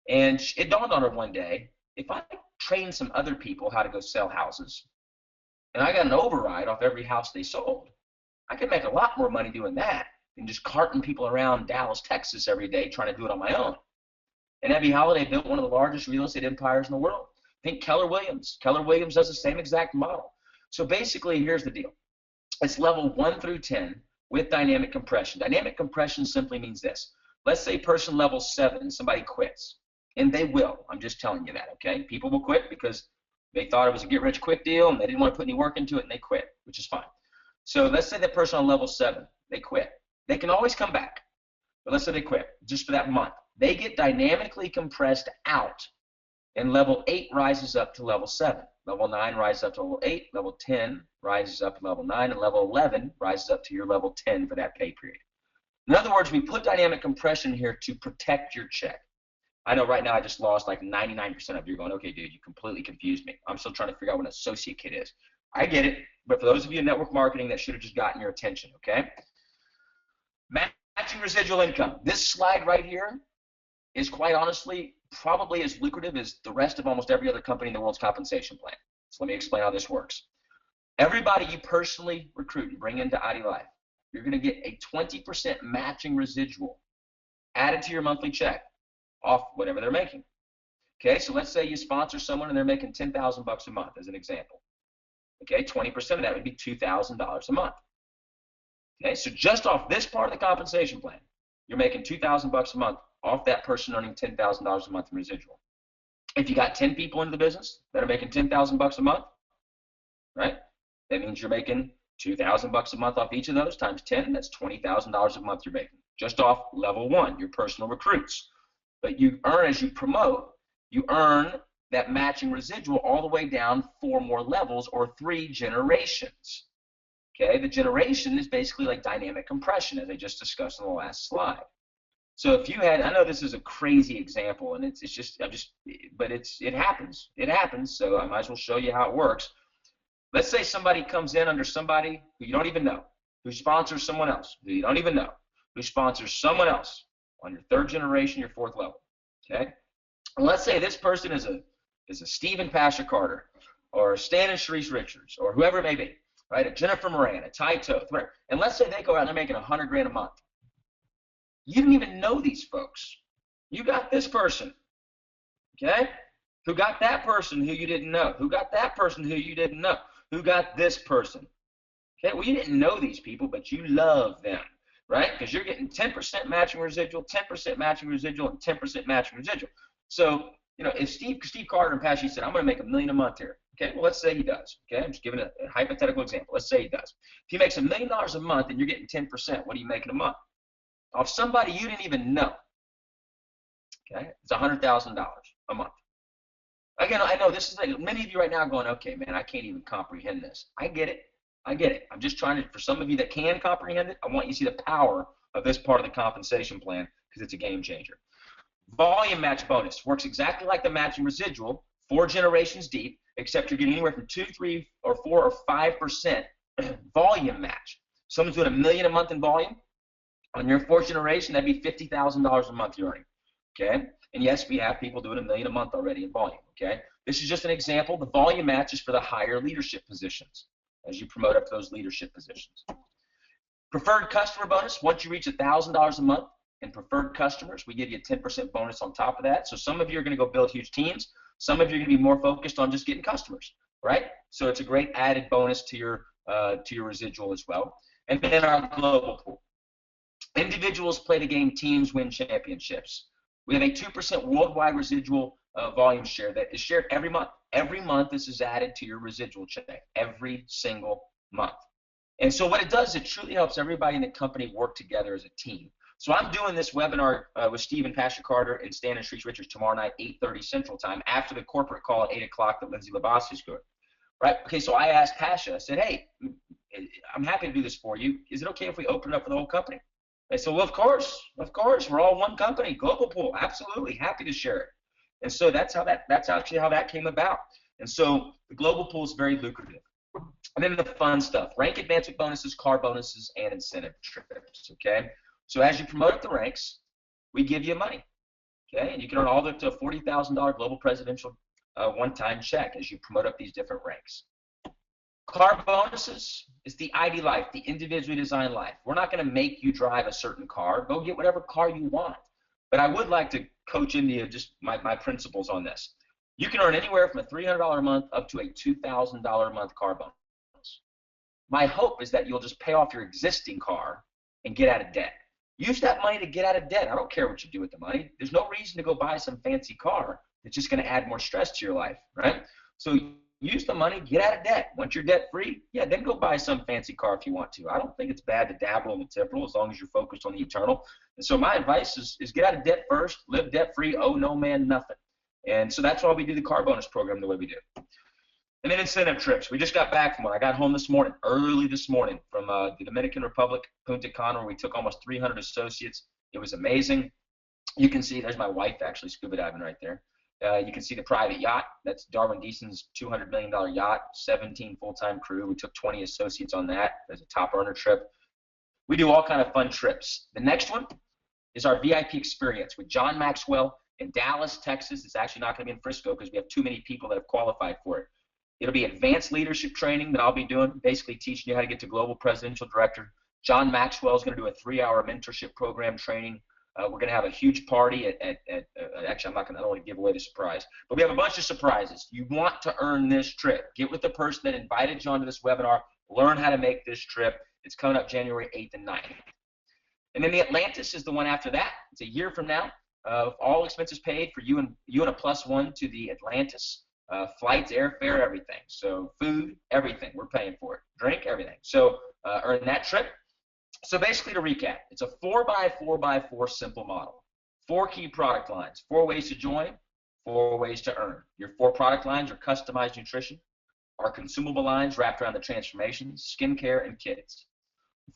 And it dawned on her one day, if I train some other people how to go sell houses, and I got an override off every house they sold, I could make a lot more money doing that than just carting people around Dallas, Texas every day trying to do it on my own. And Evie Holiday built one of the largest real estate empires in the world. Think Keller Williams. Keller Williams does the same exact model. So basically, here's the deal. It's level 1 through 10 with dynamic compression. Dynamic compression simply means this. Let's say person level 7, somebody quits. And they will. I'm just telling you that, okay? People will quit because they thought it was a get-rich-quick deal, and they didn't want to put any work into it, and they quit, which is fine. So let's say that person on level 7, they quit. They can always come back. But let's say they quit just for that month. They get dynamically compressed out, and level 8 rises up to level 7. Level 9 rises up to level 8. Level 10 rises up to level 9. And level 11 rises up to your level 10 for that pay period. In other words, we put dynamic compression here to protect your check. I know right now I just lost like 99% of you going, okay, dude, you completely confused me. I'm still trying to figure out what an associate kit is. I get it, but for those of you in network marketing, that should have just gotten your attention, okay? Matching residual income. This slide right here is quite honestly probably as lucrative as the rest of almost every other company in the world's compensation plan. So let me explain how this works. Everybody you personally recruit and bring into ID Life, you're going to get a 20% matching residual added to your monthly check off whatever they're making. Okay, so let's say you sponsor someone and they're making $10,000 a month as an example. Okay, 20% of that would be $2,000 a month. Okay, so just off this part of the compensation plan, you're making $2,000 a month off that person earning $10,000 a month in residual. If you got 10 people into the business that are making $10,000 a month, right? That means you're making $2,000 a month off each of those times 10. That's $20,000 a month you're making just off level 1, your personal recruits. But you earn as you promote, you earn that matching residual all the way down 4 more levels or 3 generations. Okay, the generation is basically like dynamic compression, as I just discussed in the last slide. So if you had, I know this is a crazy example, and but it happens. It happens. So I might as well show you how it works. Let's say somebody comes in under somebody who you don't even know, who sponsors someone else who you don't even know, who sponsors someone else on your 3rd generation, your 4th level. Okay, and let's say this person is a Stephen Pasha Carter, or Stan and Sharice Richards, or whoever it may be, right? A Jennifer Moran, a Ty Toth, whatever. And let's say they go out and they're making $100,000 a month. You didn't even know these folks. You got this person, okay? Who got that person who you didn't know? Who got that person who you didn't know? Who got this person? Okay, well, you didn't know these people, but you love them, right? Because you're getting 10% matching residual, 10% matching residual, and 10% matching residual. So, if Steve Carter and Pashy said, I'm going to make $1 million a month here, okay, well, let's say he does, okay? I'm just giving a hypothetical example. Let's say he does. If he makes $1 million a month and you're getting 10%, what are you making a month? Off somebody you didn't even know, okay? It's $100,000 a month. Again, I know this is like, many of you right now are going, okay, man, I can't even comprehend this. I get it. I get it. I'm just trying to, for some of you that can comprehend it, I want you to see the power of this part of the compensation plan because it's a game changer. Volume match bonus works exactly like the matching residual, 4 generations deep, except you're getting anywhere from 2, 3, or 4, or 5% volume match. Someone's doing $1 million a month in volume. On your 4th generation, that'd be $50,000 a month you're earning, okay? And yes, we have people doing $1 million a month already in volume, okay? This is just an example. The volume match is for the higher leadership positions as you promote up to those leadership positions. Preferred customer bonus, once you reach $1,000 a month in preferred customers, we give you a 10% bonus on top of that. So some of you are going to go build huge teams. Some of you are going to be more focused on just getting customers, right? So it's a great added bonus to your residual as well. And then our global pool. Individuals play the game, teams win championships. We have a 2% worldwide residual volume share that is shared every month. Every month, this is added to your residual check, every single month. And so what it does, it truly helps everybody in the company work together as a team. So I'm doing this webinar with Stephen Pasha Carter and Stan and Shreesh Richards tomorrow night, 8:30 Central Time, after the corporate call at 8 o'clock that Lindsay Labasi is doing. Right? Okay, so I asked Pasha, I said, hey, I'm happy to do this for you. Is it okay if we open it up for the whole company? They said, well, of course, we're all one company, global pool, absolutely, happy to share it. And so that's actually how that came about. And so the global pool is very lucrative. And then the fun stuff, rank advancement bonuses, car bonuses, and incentive trips, okay? So as you promote up the ranks, we give you money, okay? And you can earn all the way up to a $40,000 global presidential one-time check as you promote up these different ranks. Car bonuses is the ID life, the individually designed life. We're not going to make you drive a certain car. Go get whatever car you want. But I would like to coach into you just my principles on this. You can earn anywhere from a $300 a month up to a $2,000 a month car bonus. My hope is that you'll just pay off your existing car and get out of debt. Use that money to get out of debt. I don't care what you do with the money. There's no reason to go buy some fancy car that's just going to add more stress to your life, right? So use the money, get out of debt. Once you're debt-free, yeah, then go buy some fancy car if you want to. I don't think it's bad to dabble in the temporal as long as you're focused on the eternal. And so my advice is get out of debt first, live debt-free, owe no man nothing. And so that's why we do the car bonus program the way we do. And then incentive trips. We just got back from one. I got home this morning, early this morning, from the Dominican Republic, Punta Cana, where we took almost 300 associates. It was amazing. You can see, there's my wife actually scuba diving right there. You can see the private yacht. That's Darwin Deason's $200 million yacht, 17 full-time crew. We took 20 associates on that as a top earner trip. We do all kind of fun trips. The next one is our VIP experience with John Maxwell in Dallas, Texas. It's actually not going to be in Frisco because we have too many people that have qualified for it. It'll be advanced leadership training that I'll be doing, basically teaching you how to get to global presidential director. John Maxwell is going to do a 3-hour mentorship program training. We're going to have a huge party actually, I don't want to give away the surprise, but we have a bunch of surprises. You want to earn this trip. Get with the person that invited you onto this webinar. Learn how to make this trip. It's coming up January 8th and 9th. And then the Atlantis is the one after that. It's a year from now. All expenses paid for you and a +1 to the Atlantis. Flights, airfare, everything. So food, everything. We're paying for it. Drink, everything. So earn that trip. So basically, to recap, it's a 4x4x4 simple model. 4 key product lines, 4 ways to join, 4 ways to earn. Your 4 product lines are customized nutrition. Our consumable lines wrapped around the transformations, skincare, and kids.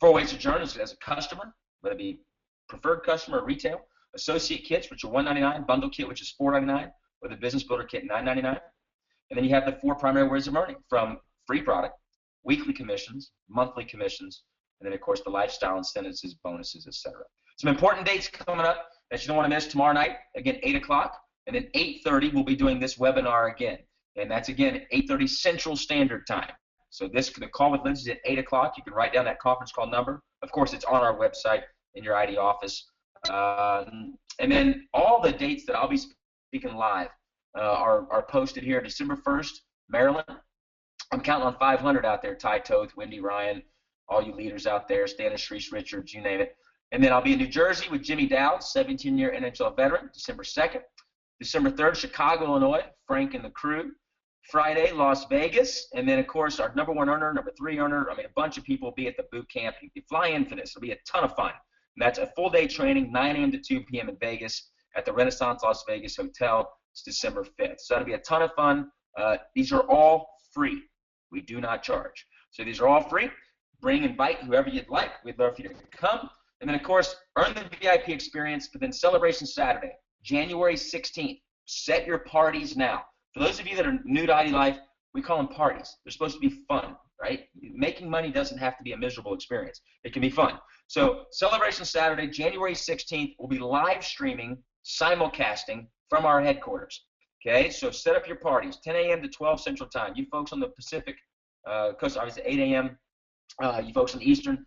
4 ways to join is as a customer, whether it be preferred customer or retail. Associate kits, which are $199. Bundle kit, which is $499. Or the business builder kit, $999. And then you have the 4 primary ways of earning, from free product, weekly commissions, monthly commissions, and then, of course, the lifestyle incentives, bonuses, etc. Some important dates coming up that you don't want to miss tomorrow night. Again, 8 o'clock. And then 8:30, we'll be doing this webinar again. And that's, again, at 8:30 Central Standard Time. So the call with Lindsay is at 8 o'clock. You can write down that conference call number. Of course, it's on our website in your ID office. And then all the dates that I'll be speaking live are posted here. December 1st, Maryland. I'm counting on 500 out there. Ty Toth, Wendy Ryan, all you leaders out there, Stan and Shreesh Richards, you name it. And then I'll be in New Jersey with Jimmy Dowd, 17-year NHL veteran, December 2nd. December 3rd, Chicago, Illinois, Frank and the crew. Friday, Las Vegas. And then, of course, our number 1 earner, number 3 earner. I mean, a bunch of people will be at the boot camp. You fly in for this. It'll be a ton of fun. And that's a full-day training, 9 a.m. to 2 p.m. in Vegas at the Renaissance Las Vegas Hotel. It's December 5th. So that'll be a ton of fun. These are all free. We do not charge. So these are all free. Invite whoever you'd like. We'd love for you to come. And then, of course, earn the VIP experience, but then Celebration Saturday, January 16th. Set your parties now. For those of you that are new to ID Life, we call them parties. They're supposed to be fun, right? Making money doesn't have to be a miserable experience. It can be fun. So Celebration Saturday, January 16th, we'll be live streaming, simulcasting from our headquarters. Okay, so set up your parties, 10 a.m. to 12 Central Time. You folks on the Pacific Coast, obviously 8 a.m. You folks on the Eastern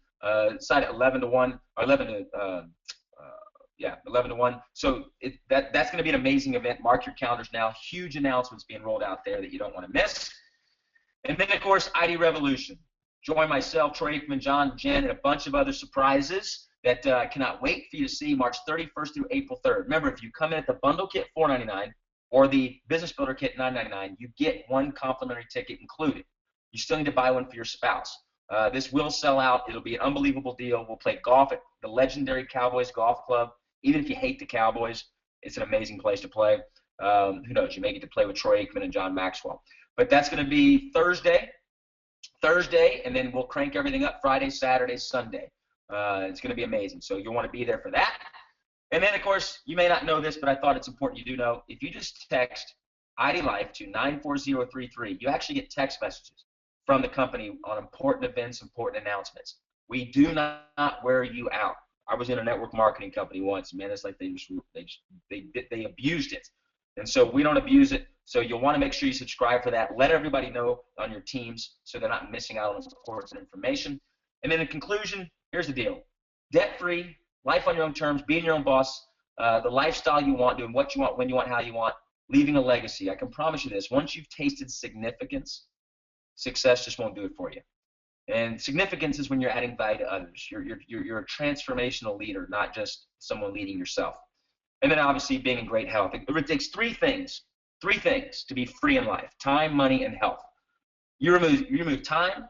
side at 11 to 1, or 11 to 1. So that's going to be an amazing event. Mark your calendars now. Huge announcements being rolled out there that you don't want to miss. And then, of course, ID Revolution. Join myself, Troy Aikman, John, Jen, and a bunch of other surprises that I cannot wait for you to see March 31st through April 3rd. Remember, if you come in at the bundle kit $4.99 or the business builder kit $9.99, you get one complimentary ticket included. You still need to buy one for your spouse. This will sell out. It'll be an unbelievable deal. We'll play golf at the legendary Cowboys Golf Club. Even if you hate the Cowboys, it's an amazing place to play. Who knows? You may get to play with Troy Aikman and John Maxwell. But that's going to be Thursday, and then we'll crank everything up Friday, Saturday, Sunday. It's going to be amazing. So you'll want to be there for that. And then, of course, you may not know this, but I thought it's important you do know. If you just text ID Life to 94033, you actually get text messages from the company on important events, important announcements. We do not wear you out. I was in a network marketing company once. Man, it's like they abused it. And so we don't abuse it. So you'll want to make sure you subscribe for that. Let everybody know on your teams so they're not missing out on important information. And then in conclusion, here's the deal. Debt-free, life on your own terms, being your own boss, the lifestyle you want, doing what you want, when you want, how you want, leaving a legacy. I can promise you this. Once you've tasted significance, success just won't do it for you. And significance is when you're adding value to others. You're a transformational leader, not just someone leading yourself. And then obviously being in great health. It takes three things to be free in life: time, money, and health. You remove time,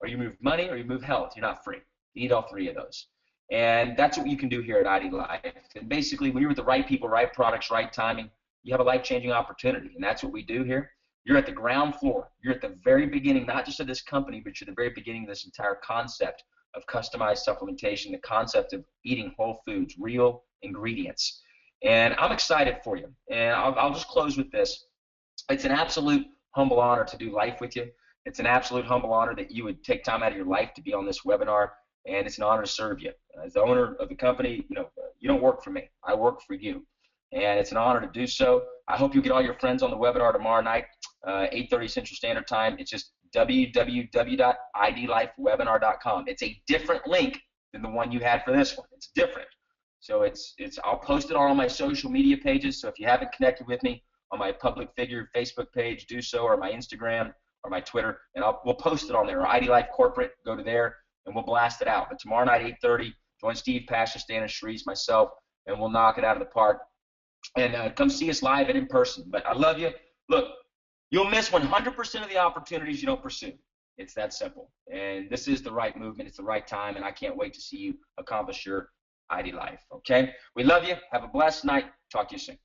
or you remove money, or you remove health. You're not free. You need all three of those. And that's what you can do here at ID Life. And basically, when you're with the right people, right products, right timing, you have a life-changing opportunity. And that's what we do here. You're at the ground floor. You're at the very beginning, not just of this company, but you're at the very beginning of this entire concept of customized supplementation, the concept of eating whole foods, real ingredients. And I'm excited for you. And I'll just close with this. It's an absolute humble honor to do life with you. It's an absolute humble honor that you would take time out of your life to be on this webinar. And it's an honor to serve you. As the owner of the company, you don't work for me. I work for you. And it's an honor to do so. I hope you get all your friends on the webinar tomorrow night, 8:30 Central Standard Time. It's just www.idlifewebinar.com. It's a different link than the one you had for this one. It's different. So I'll post it all on my social media pages. So if you haven't connected with me on my public figure Facebook page, do so, or my Instagram or my Twitter, and we'll post it on there. Or ID Life Corporate, go to there, and we'll blast it out. But tomorrow night, 8:30, join Steve, Pasha, Stan, and Sharice, myself, and we'll knock it out of the park. And come see us live and in person. But I love you. Look, you'll miss 100% of the opportunities you don't pursue. It's that simple. And this is the right movement. It's the right time, and I can't wait to see you accomplish your ID Life. Okay? We love you. Have a blessed night. Talk to you soon.